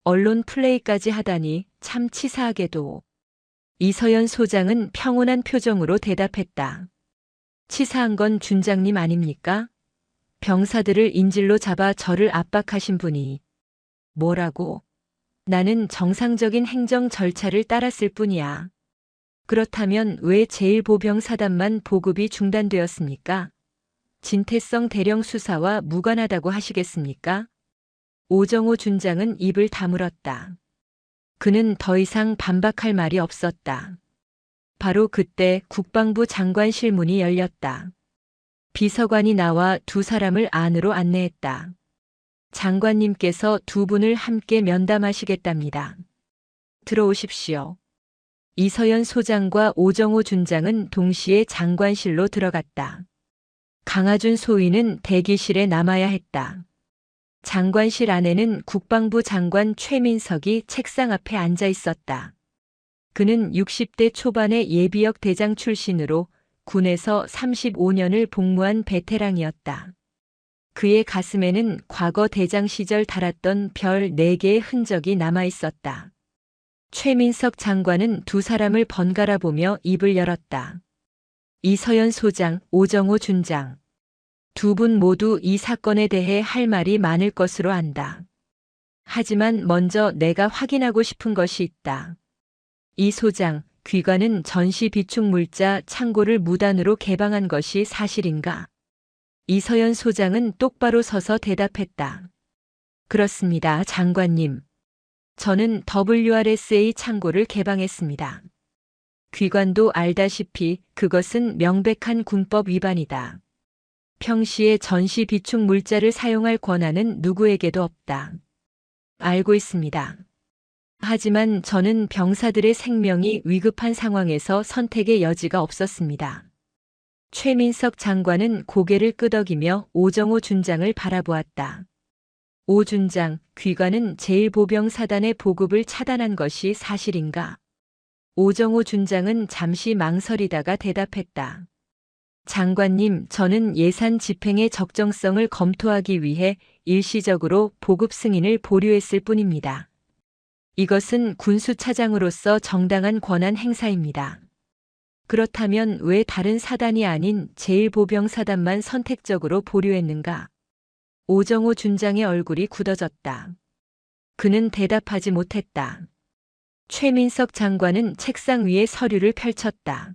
언론 플레이까지 하다니 참 치사하게도. 이서연 소장은 평온한 표정으로 대답했다. 치사한 건 준장님 아닙니까? 병사들을 인질로 잡아 저를 압박하신 분이. 뭐라고? 나는 정상적인 행정 절차를 따랐을 뿐이야. 그렇다면 왜 제1보병사단만 보급이 중단되었습니까? 진태성 대령 수사와 무관하다고 하시겠습니까? 오정호 준장은 입을 다물었다. 그는 더 이상 반박할 말이 없었다. 바로 그때 국방부 장관실 문이 열렸다. 비서관이 나와 두 사람을 안으로 안내했다. 장관님께서 두 분을 함께 면담하시겠답니다. 들어오십시오. 이서연 소장과 오정호 준장은 동시에 장관실로 들어갔다. 강하준 소위는 대기실에 남아야 했다. 장관실 안에는 국방부 장관 최민석이 책상 앞에 앉아 있었다. 그는 60대 초반의 예비역 대장 출신으로 군에서 35년을 복무한 베테랑이었다. 그의 가슴에는 과거 대장 시절 달았던 별 4개의 흔적이 남아 있었다. 최민석 장관은 두 사람을 번갈아 보며 입을 열었다. 이서연 소장, 오정호 준장. 두 분 모두 이 사건에 대해 할 말이 많을 것으로 안다. 하지만 먼저 내가 확인하고 싶은 것이 있다. 이 소장, 귀관은 전시 비축 물자 창고를 무단으로 개방한 것이 사실인가? 이서연 소장은 똑바로 서서 대답했다. 그렇습니다, 장관님. 저는 WRSA 창고를 개방했습니다. 귀관도 알다시피 그것은 명백한 군법 위반이다. 평시에 전시 비축 물자를 사용할 권한은 누구에게도 없다. 알고 있습니다. 하지만 저는 병사들의 생명이 위급한 상황에서 선택의 여지가 없었습니다. 최민석 장관은 고개를 끄덕이며 오정호 준장을 바라보았다. 오 준장, 귀관은 제1보병사단의 보급을 차단한 것이 사실인가? 오정호 준장은 잠시 망설이다가 대답했다. 장관님, 저는 예산 집행의 적정성을 검토하기 위해 일시적으로 보급 승인을 보류했을 뿐입니다. 이것은 군수차장으로서 정당한 권한 행사입니다. 그렇다면 왜 다른 사단이 아닌 제1보병사단만 선택적으로 보류했는가? 오정호 준장의 얼굴이 굳어졌다. 그는 대답하지 못했다. 최민석 장관은 책상 위에 서류를 펼쳤다.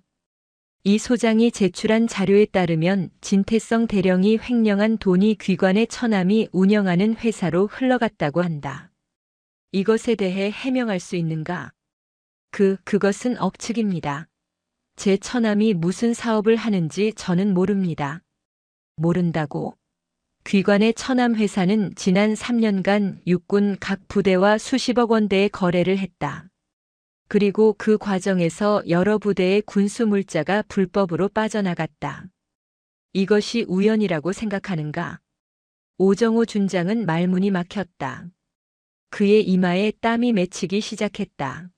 이 소장이 제출한 자료에 따르면 진태성 대령이 횡령한 돈이 귀관의 처남이 운영하는 회사로 흘러갔다고 한다. 이것에 대해 해명할 수 있는가? 그것은 억측입니다. 제 처남이 무슨 사업을 하는지 저는 모릅니다. 모른다고. 귀관의 처남 회사는 지난 3년간 육군 각 부대와 수십억 원대의 거래를 했다. 그리고 그 과정에서 여러 부대의 군수 물자가 불법으로 빠져나갔다. 이것이 우연이라고 생각하는가? 오정호 준장은 말문이 막혔다. 그의 이마에 땀이 맺히기 시작했다.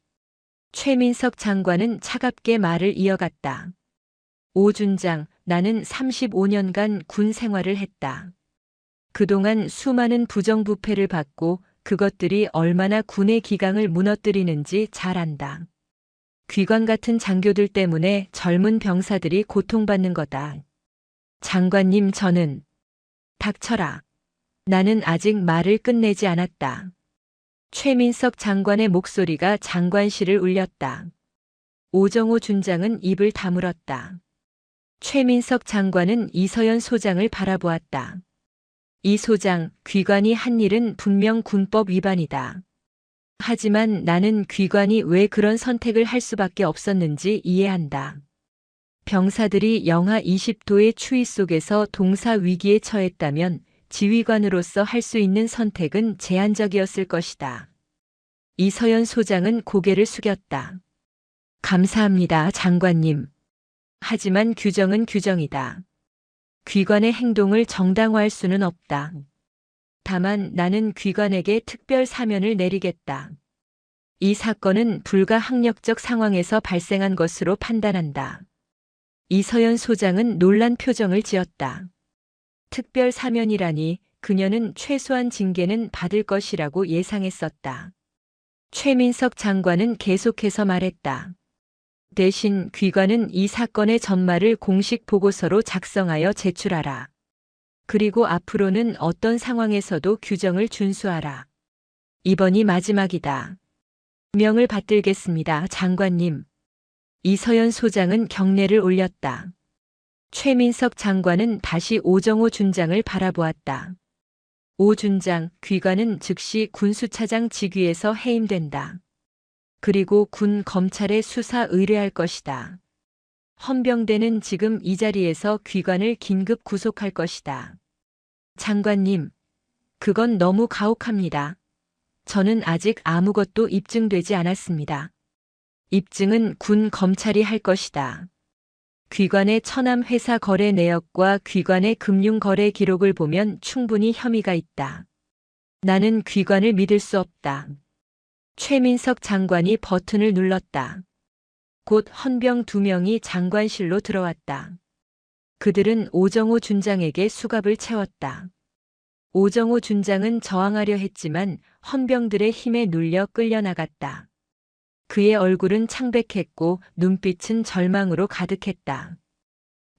최민석 장관은 차갑게 말을 이어갔다. 오 준장, 나는 35년간 군 생활을 했다. 그동안 수많은 부정부패를 받고 그것들이 얼마나 군의 기강을 무너뜨리는지 잘 안다. 귀관 같은 장교들 때문에 젊은 병사들이 고통받는 거다. 장관님, 저는 닥쳐라. 나는 아직 말을 끝내지 않았다. 최민석 장관의 목소리가 장관실을 울렸다. 오정호 준장은 입을 다물었다. 최민석 장관은 이서연 소장을 바라보았다. 이 소장, 귀관이 한 일은 분명 군법 위반이다. 하지만 나는 귀관이 왜 그런 선택을 할 수밖에 없었는지 이해한다. 병사들이 영하 20도의 추위 속에서 동사 위기에 처했다면 지휘관으로서 할 수 있는 선택은 제한적이었을 것이다. 이서연 소장은 고개를 숙였다. 감사합니다, 장관님. 하지만 규정은 규정이다. 귀관의 행동을 정당화할 수는 없다. 다만 나는 귀관에게 특별 사면을 내리겠다. 이 사건은 불가항력적 상황에서 발생한 것으로 판단한다. 이서연 소장은 놀란 표정을 지었다. 특별 사면이라니 그녀는 최소한 징계는 받을 것이라고 예상했었다. 최민석 장관은 계속해서 말했다. 대신 귀관은 이 사건의 전말을 공식 보고서로 작성하여 제출하라. 그리고 앞으로는 어떤 상황에서도 규정을 준수하라. 이번이 마지막이다. 명을 받들겠습니다, 장관님. 이서연 소장은 경례를 올렸다. 최민석 장관은 다시 오정호 준장을 바라보았다. 오 준장, 귀관은 즉시 군수차장 직위에서 해임된다. 그리고 군 검찰에 수사 의뢰할 것이다. 헌병대는 지금 이 자리에서 귀관을 긴급 구속할 것이다. 장관님, 그건 너무 가혹합니다. 저는 아직 아무것도 입증되지 않았습니다. 입증은 군 검찰이 할 것이다. 귀관의 처남 회사 거래 내역과 귀관의 금융 거래 기록을 보면 충분히 혐의가 있다. 나는 귀관을 믿을 수 없다. 최민석 장관이 버튼을 눌렀다. 곧 헌병 2명이 장관실로 들어왔다. 그들은 오정호 준장에게 수갑을 채웠다. 오정호 준장은 저항하려 했지만 헌병들의 힘에 눌려 끌려나갔다. 그의 얼굴은 창백했고 눈빛은 절망으로 가득했다.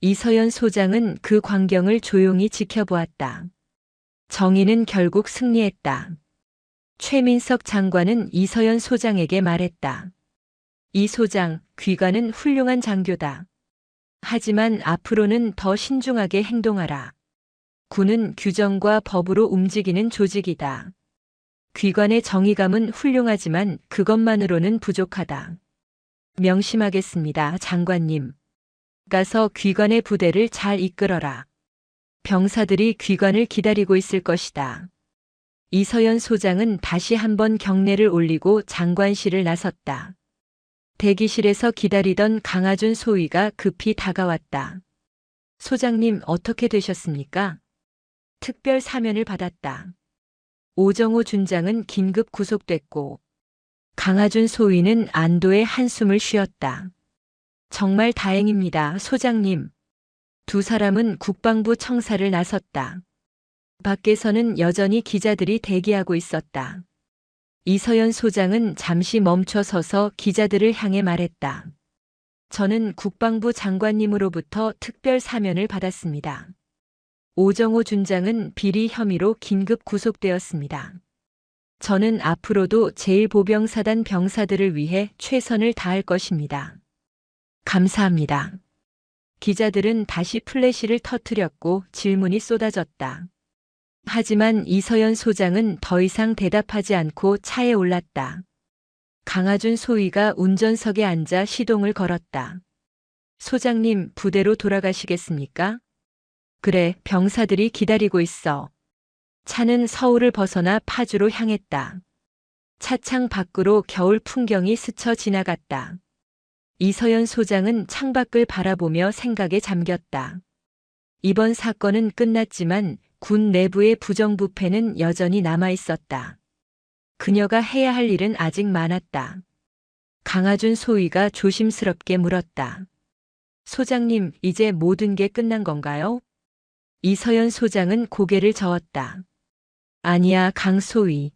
이서연 소장은 그 광경을 조용히 지켜보았다. 정의는 결국 승리했다. 최민석 장관은 이서연 소장에게 말했다. 이 소장, 귀관은 훌륭한 장교다. 하지만 앞으로는 더 신중하게 행동하라. 군은 규정과 법으로 움직이는 조직이다. 귀관의 정의감은 훌륭하지만 그것만으로는 부족하다. 명심하겠습니다, 장관님. 가서 귀관의 부대를 잘 이끌어라. 병사들이 귀관을 기다리고 있을 것이다. 이서연 소장은 다시 한번 경례를 올리고 장관실을 나섰다. 대기실에서 기다리던 강하준 소위가 급히 다가왔다. 소장님, 어떻게 되셨습니까? 특별 사면을 받았다. 오정호 준장은 긴급 구속됐고 강하준 소위는 안도의 한숨을 쉬었다. 정말 다행입니다, 소장님. 두 사람은 국방부 청사를 나섰다. 밖에서는 여전히 기자들이 대기하고 있었다. 이서연 소장은 잠시 멈춰 서서 기자들을 향해 말했다. 저는 국방부 장관님으로부터 특별 사면을 받았습니다. 오정호 준장은 비리 혐의로 긴급 구속되었습니다. 저는 앞으로도 제1보병사단 병사들을 위해 최선을 다할 것입니다. 감사합니다. 기자들은 다시 플래시를 터뜨렸고 질문이 쏟아졌다. 하지만 이서연 소장은 더 이상 대답하지 않고 차에 올랐다. 강하준 소위가 운전석에 앉아 시동을 걸었다. 소장님, 부대로 돌아가시겠습니까? 그래, 병사들이 기다리고 있어. 차는 서울을 벗어나 파주로 향했다. 차창 밖으로 겨울 풍경이 스쳐 지나갔다. 이서연 소장은 창밖을 바라보며 생각에 잠겼다. 이번 사건은 끝났지만 군 내부의 부정부패는 여전히 남아 있었다. 그녀가 해야 할 일은 아직 많았다. 강하준 소위가 조심스럽게 물었다. 소장님, 이제 모든 게 끝난 건가요? 이서연 소장은 고개를 저었다. 아니야, 강소위.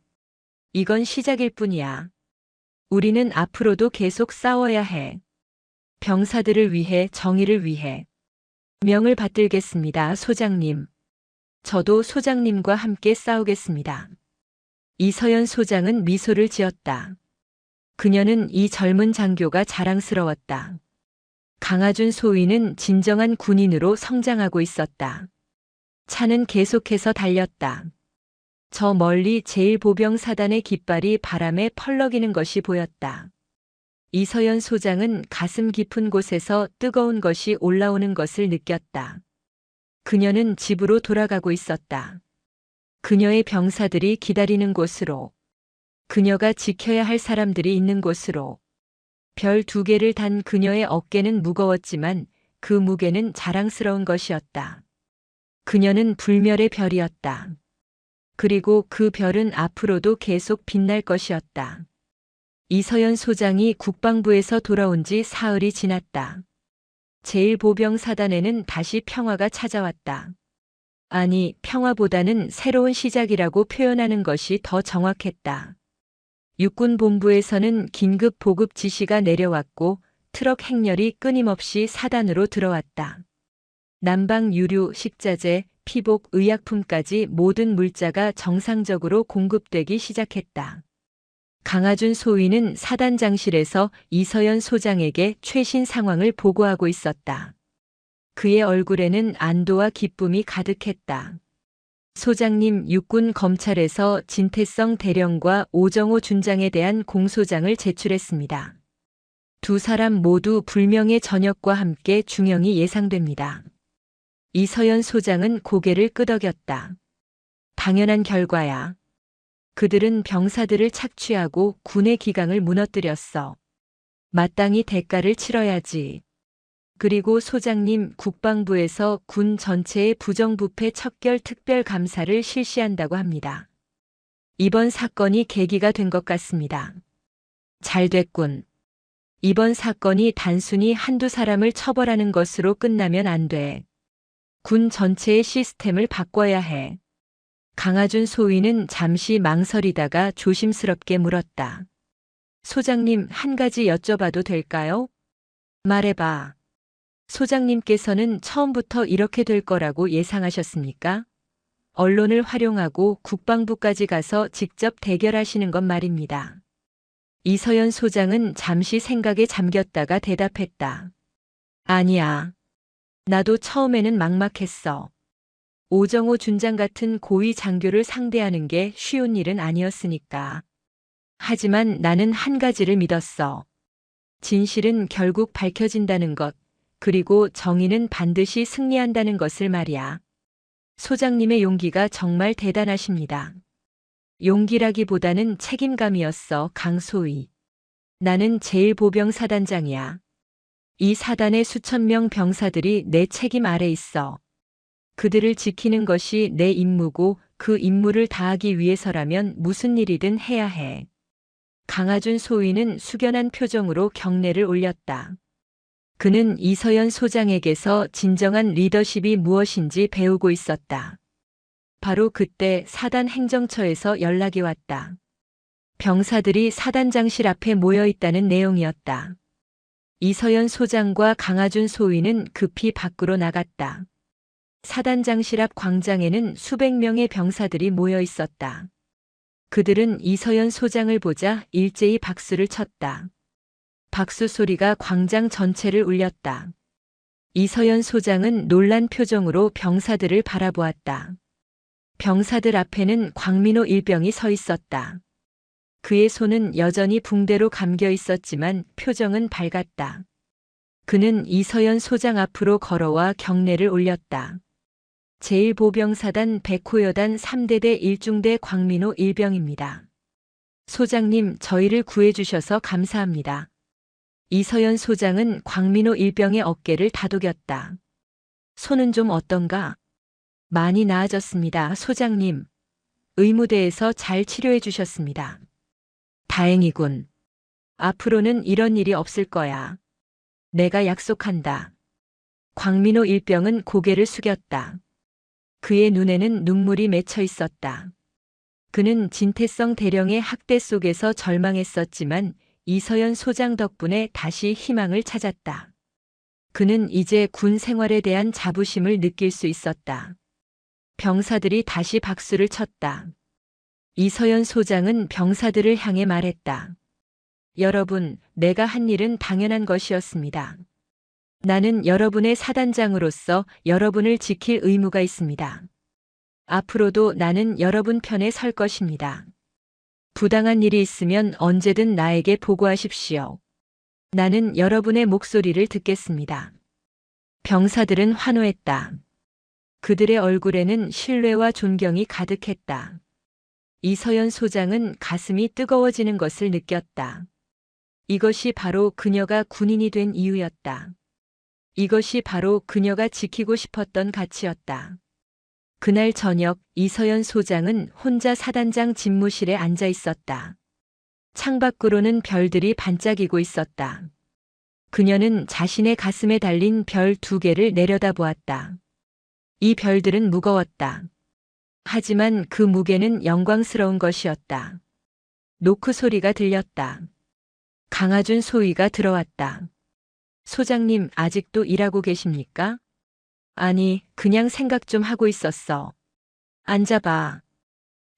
이건 시작일 뿐이야. 우리는 앞으로도 계속 싸워야 해. 병사들을 위해, 정의를 위해. 명을 받들겠습니다, 소장님. 저도 소장님과 함께 싸우겠습니다. 이서연 소장은 미소를 지었다. 그녀는 이 젊은 장교가 자랑스러웠다. 강하준 소위는 진정한 군인으로 성장하고 있었다. 차는 계속해서 달렸다. 저 멀리 제1보병사단의 깃발이 바람에 펄럭이는 것이 보였다. 이서연 소장은 가슴 깊은 곳에서 뜨거운 것이 올라오는 것을 느꼈다. 그녀는 집으로 돌아가고 있었다. 그녀의 병사들이 기다리는 곳으로. 그녀가 지켜야 할 사람들이 있는 곳으로. 별 2개를 단 그녀의 어깨는 무거웠지만 그 무게는 자랑스러운 것이었다. 그녀는 불멸의 별이었다. 그리고 그 별은 앞으로도 계속 빛날 것이었다. 이서연 소장이 국방부에서 돌아온 지 사흘이 지났다. 제1보병사단에는 다시 평화가 찾아왔다. 아니, 평화보다는 새로운 시작이라고 표현하는 것이 더 정확했다. 육군본부에서는 긴급 보급 지시가 내려왔고 트럭 행렬이 끊임없이 사단으로 들어왔다. 난방 유류, 식자재, 피복, 의약품까지 모든 물자가 정상적으로 공급되기 시작했다. 강하준 소위는 사단장실에서 이서연 소장에게 최신 상황을 보고하고 있었다. 그의 얼굴에는 안도와 기쁨이 가득했다. 소장님, 육군 검찰에서 진태성 대령과 오정호 준장에 대한 공소장을 제출했습니다. 2 사람 모두 불명예 전역과 함께 중형이 예상됩니다. 이서연 소장은 고개를 끄덕였다. 당연한 결과야. 그들은 병사들을 착취하고 군의 기강을 무너뜨렸어. 마땅히 대가를 치러야지. 그리고 소장님, 국방부에서 군 전체의 부정부패 척결 특별감사를 실시한다고 합니다. 이번 사건이 계기가 된 것 같습니다. 잘 됐군. 이번 사건이 단순히 한두 사람을 처벌하는 것으로 끝나면 안 돼. 군 전체의 시스템을 바꿔야 해. 강하준 소위는 잠시 망설이다가 조심스럽게 물었다. 소장님, 한 가지 여쭤봐도 될까요? 말해봐. 소장님께서는 처음부터 이렇게 될 거라고 예상하셨습니까? 언론을 활용하고 국방부까지 가서 직접 대결하시는 것 말입니다. 이서연 소장은 잠시 생각에 잠겼다가 대답했다. 아니야. 나도 처음에는 막막했어. 오정호 준장 같은 고위 장교를 상대하는 게 쉬운 일은 아니었으니까. 하지만 나는 한 가지를 믿었어. 진실은 결국 밝혀진다는 것. 그리고 정의는 반드시 승리한다는 것을 말이야. 소장님의 용기가 정말 대단하십니다. 용기라기보다는 책임감이었어, 강소위. 나는 제1보병사단장이야. 이 사단의 수천 명 병사들이 내 책임 아래 있어. 그들을 지키는 것이 내 임무고 그 임무를 다하기 위해서라면 무슨 일이든 해야 해. 강하준 소위는 숙연한 표정으로 경례를 올렸다. 그는 이서연 소장에게서 진정한 리더십이 무엇인지 배우고 있었다. 바로 그때 사단 행정처에서 연락이 왔다. 병사들이 사단장실 앞에 모여 있다는 내용이었다. 이서연 소장과 강하준 소위는 급히 밖으로 나갔다. 사단장실 앞 광장에는 수백 명의 병사들이 모여 있었다. 그들은 이서연 소장을 보자 일제히 박수를 쳤다. 박수 소리가 광장 전체를 울렸다. 이서연 소장은 놀란 표정으로 병사들을 바라보았다. 병사들 앞에는 광민호 일병이 서 있었다. 그의 손은 여전히 붕대로 감겨 있었지만 표정은 밝았다. 그는 이서연 소장 앞으로 걸어와 경례를 올렸다. 제1보병사단 백호여단 3대대 1중대 광민호 일병입니다. 소장님, 저희를 구해주셔서 감사합니다. 이서연 소장은 광민호 일병의 어깨를 다독였다. 손은 좀 어떤가? 많이 나아졌습니다, 소장님. 의무대에서 잘 치료해 주셨습니다. 다행이군. 앞으로는 이런 일이 없을 거야. 내가 약속한다. 광민호 일병은 고개를 숙였다. 그의 눈에는 눈물이 맺혀 있었다. 그는 진태성 대령의 학대 속에서 절망했었지만 이서연 소장 덕분에 다시 희망을 찾았다. 그는 이제 군 생활에 대한 자부심을 느낄 수 있었다. 병사들이 다시 박수를 쳤다. 이서연 소장은 병사들을 향해 말했다. 여러분, 내가 한 일은 당연한 것이었습니다. 나는 여러분의 사단장으로서 여러분을 지킬 의무가 있습니다. 앞으로도 나는 여러분 편에 설 것입니다. 부당한 일이 있으면 언제든 나에게 보고하십시오. 나는 여러분의 목소리를 듣겠습니다. 병사들은 환호했다. 그들의 얼굴에는 신뢰와 존경이 가득했다. 이서연 소장은 가슴이 뜨거워지는 것을 느꼈다. 이것이 바로 그녀가 군인이 된 이유였다. 이것이 바로 그녀가 지키고 싶었던 가치였다. 그날 저녁 이서연 소장은 혼자 사단장 집무실에 앉아 있었다. 창밖으로는 별들이 반짝이고 있었다. 그녀는 자신의 가슴에 달린 별 2개를 내려다보았다. 이 별들은 무거웠다. 하지만 그 무게는 영광스러운 것이었다. 노크 소리가 들렸다. 강하준 소위가 들어왔다. 소장님, 아직도 일하고 계십니까? 아니, 그냥 생각 좀 하고 있었어. 앉아봐.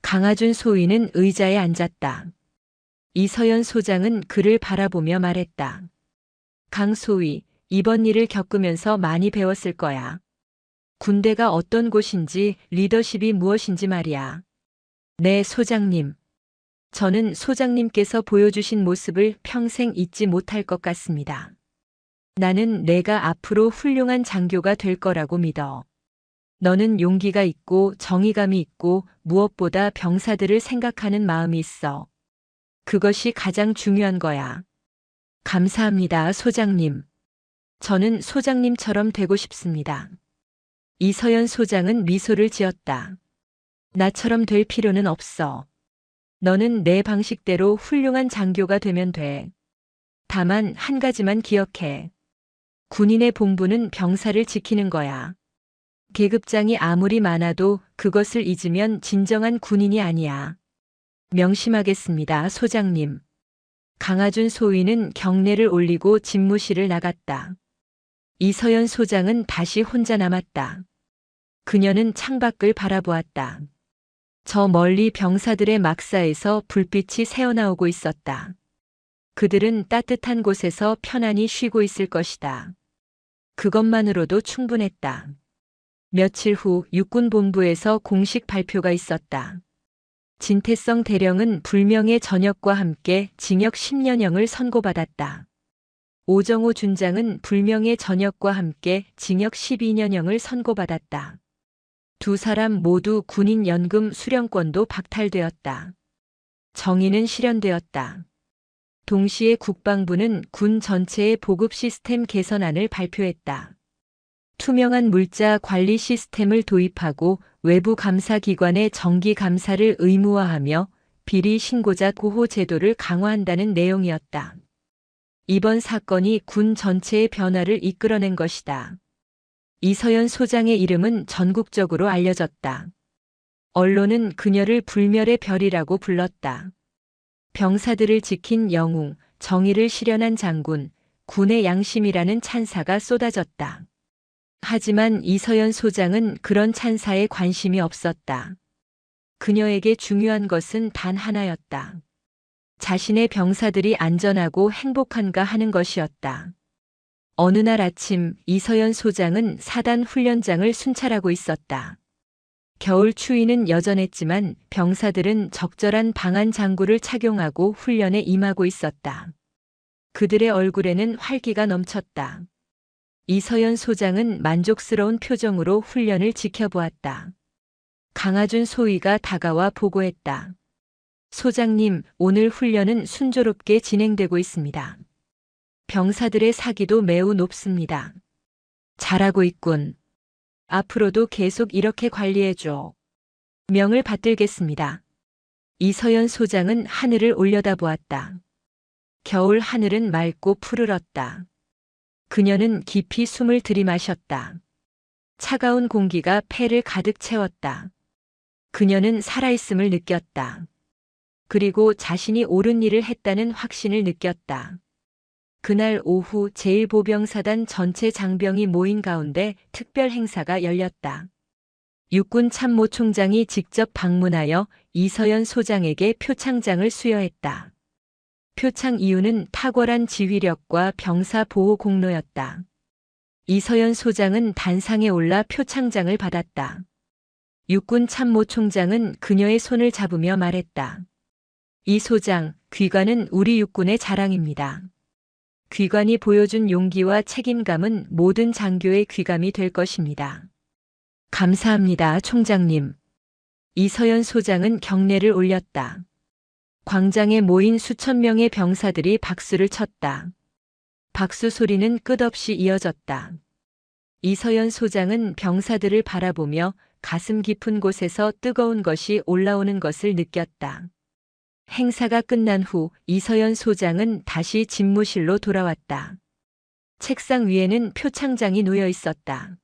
강하준 소위는 의자에 앉았다. 이서연 소장은 그를 바라보며 말했다. 강 소위, 이번 일을 겪으면서 많이 배웠을 거야. 군대가 어떤 곳인지, 리더십이 무엇인지 말이야. 네, 소장님. 저는 소장님께서 보여주신 모습을 평생 잊지 못할 것 같습니다. 나는 내가 앞으로 훌륭한 장교가 될 거라고 믿어. 너는 용기가 있고 정의감이 있고 무엇보다 병사들을 생각하는 마음이 있어. 그것이 가장 중요한 거야. 감사합니다, 소장님. 저는 소장님처럼 되고 싶습니다. 이서연 소장은 미소를 지었다. 나처럼 될 필요는 없어. 너는 내 방식대로 훌륭한 장교가 되면 돼. 다만 한 가지만 기억해. 군인의 본분은 병사를 지키는 거야. 계급장이 아무리 많아도 그것을 잊으면 진정한 군인이 아니야. 명심하겠습니다, 소장님. 강하준 소위는 경례를 올리고 집무실을 나갔다. 이서연 소장은 다시 혼자 남았다. 그녀는 창밖을 바라보았다. 저 멀리 병사들의 막사에서 불빛이 새어나오고 있었다. 그들은 따뜻한 곳에서 편안히 쉬고 있을 것이다. 그것만으로도 충분했다. 며칠 후 육군본부에서 공식 발표가 있었다. 진태성 대령은 불명예 전역과 함께 징역 10년형을 선고받았다. 오정호 준장은 불명예 전역과 함께 징역 12년형을 선고받았다. 두 사람 모두 군인 연금 수령권도 박탈되었다. 정의는 실현되었다. 동시에 국방부는 군 전체의 보급 시스템 개선안을 발표했다. 투명한 물자 관리 시스템을 도입하고 외부 감사기관의 정기 감사를 의무화하며 비리 신고자 보호 제도를 강화한다는 내용이었다. 이번 사건이 군 전체의 변화를 이끌어낸 것이다. 이서연 소장의 이름은 전국적으로 알려졌다. 언론은 그녀를 불멸의 별이라고 불렀다. 병사들을 지킨 영웅, 정의를 실현한 장군, 군의 양심이라는 찬사가 쏟아졌다. 하지만 이서연 소장은 그런 찬사에 관심이 없었다. 그녀에게 중요한 것은 단 하나였다. 자신의 병사들이 안전하고 행복한가 하는 것이었다. 어느 날 아침 이서연 소장은 사단 훈련장을 순찰하고 있었다. 겨울 추위는 여전했지만 병사들은 적절한 방한 장구를 착용하고 훈련에 임하고 있었다. 그들의 얼굴에는 활기가 넘쳤다. 이서연 소장은 만족스러운 표정으로 훈련을 지켜보았다. 강하준 소위가 다가와 보고했다. 소장님, 오늘 훈련은 순조롭게 진행되고 있습니다. 병사들의 사기도 매우 높습니다. 잘하고 있군. 앞으로도 계속 이렇게 관리해줘. 명을 받들겠습니다. 이서연 소장은 하늘을 올려다보았다. 겨울 하늘은 맑고 푸르렀다. 그녀는 깊이 숨을 들이마셨다. 차가운 공기가 폐를 가득 채웠다. 그녀는 살아있음을 느꼈다. 그리고 자신이 옳은 일을 했다는 확신을 느꼈다. 그날 오후 제1보병사단 전체 장병이 모인 가운데 특별 행사가 열렸다. 육군 참모총장이 직접 방문하여 이서연 소장에게 표창장을 수여했다. 표창 이유는 탁월한 지휘력과 병사 보호 공로였다. 이서연 소장은 단상에 올라 표창장을 받았다. 육군 참모총장은 그녀의 손을 잡으며 말했다. 이 소장, 귀관은 우리 육군의 자랑입니다. 귀관이 보여준 용기와 책임감은 모든 장교의 귀감이 될 것입니다. 감사합니다, 총장님. 이서연 소장은 경례를 올렸다. 광장에 모인 수천 명의 병사들이 박수를 쳤다. 박수 소리는 끝없이 이어졌다. 이서연 소장은 병사들을 바라보며 가슴 깊은 곳에서 뜨거운 것이 올라오는 것을 느꼈다. 행사가 끝난 후 이서연 소장은 다시 집무실로 돌아왔다. 책상 위에는 표창장이 놓여 있었다.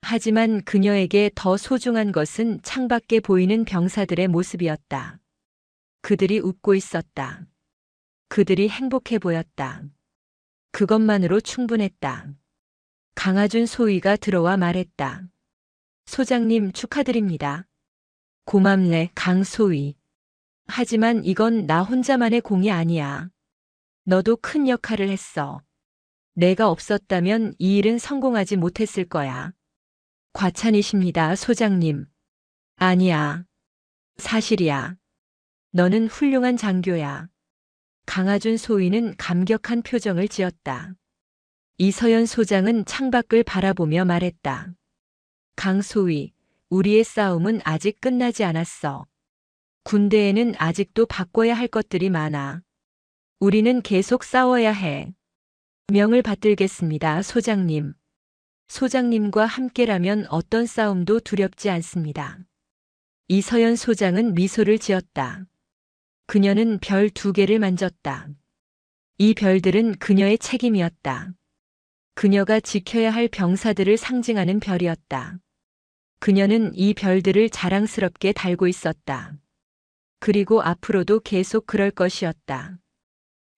하지만 그녀에게 더 소중한 것은 창밖에 보이는 병사들의 모습이었다. 그들이 웃고 있었다. 그들이 행복해 보였다. 그것만으로 충분했다. 강하준 소위가 들어와 말했다. 소장님 축하드립니다. 고맙네, 강소위. 하지만 이건 나 혼자만의 공이 아니야. 너도 큰 역할을 했어. 내가 없었다면 이 일은 성공하지 못했을 거야. 과찬이십니다, 소장님. 아니야. 사실이야. 너는 훌륭한 장교야. 강하준 소위는 감격한 표정을 지었다. 이서연 소장은 창밖을 바라보며 말했다. 강소위, 우리의 싸움은 아직 끝나지 않았어. 군대에는 아직도 바꿔야 할 것들이 많아. 우리는 계속 싸워야 해. 명을 받들겠습니다, 소장님. 소장님과 함께라면 어떤 싸움도 두렵지 않습니다. 이서연 소장은 미소를 지었다. 그녀는 별 2개를 만졌다. 이 별들은 그녀의 책임이었다. 그녀가 지켜야 할 병사들을 상징하는 별이었다. 그녀는 이 별들을 자랑스럽게 달고 있었다. 그리고 앞으로도 계속 그럴 것이었다.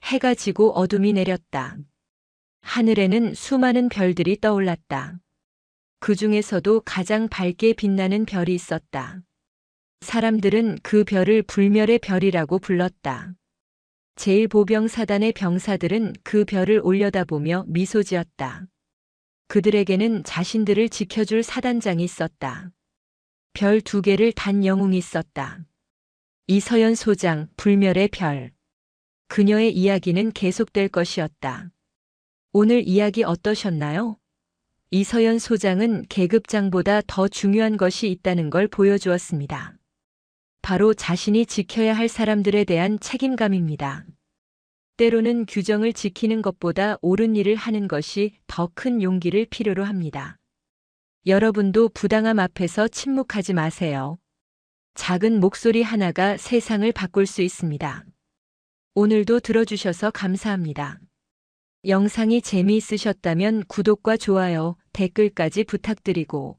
해가 지고 어둠이 내렸다. 하늘에는 수많은 별들이 떠올랐다. 그 중에서도 가장 밝게 빛나는 별이 있었다. 사람들은 그 별을 불멸의 별이라고 불렀다. 제1보병사단의 병사들은 그 별을 올려다보며 미소 지었다. 그들에게는 자신들을 지켜줄 사단장이 있었다. 별 2개를 단 영웅이 있었다. 이서연 소장, 불멸의 별. 그녀의 이야기는 계속될 것이었다. 오늘 이야기 어떠셨나요? 이서연 소장은 계급장보다 더 중요한 것이 있다는 걸 보여주었습니다. 바로 자신이 지켜야 할 사람들에 대한 책임감입니다. 때로는 규정을 지키는 것보다 옳은 일을 하는 것이 더 큰 용기를 필요로 합니다. 여러분도 부당함 앞에서 침묵하지 마세요. 작은 목소리 하나가 세상을 바꿀 수 있습니다. 오늘도 들어주셔서 감사합니다. 영상이 재미있으셨다면 구독과 좋아요, 댓글까지 부탁드리고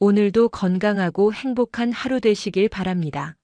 오늘도 건강하고 행복한 하루 되시길 바랍니다.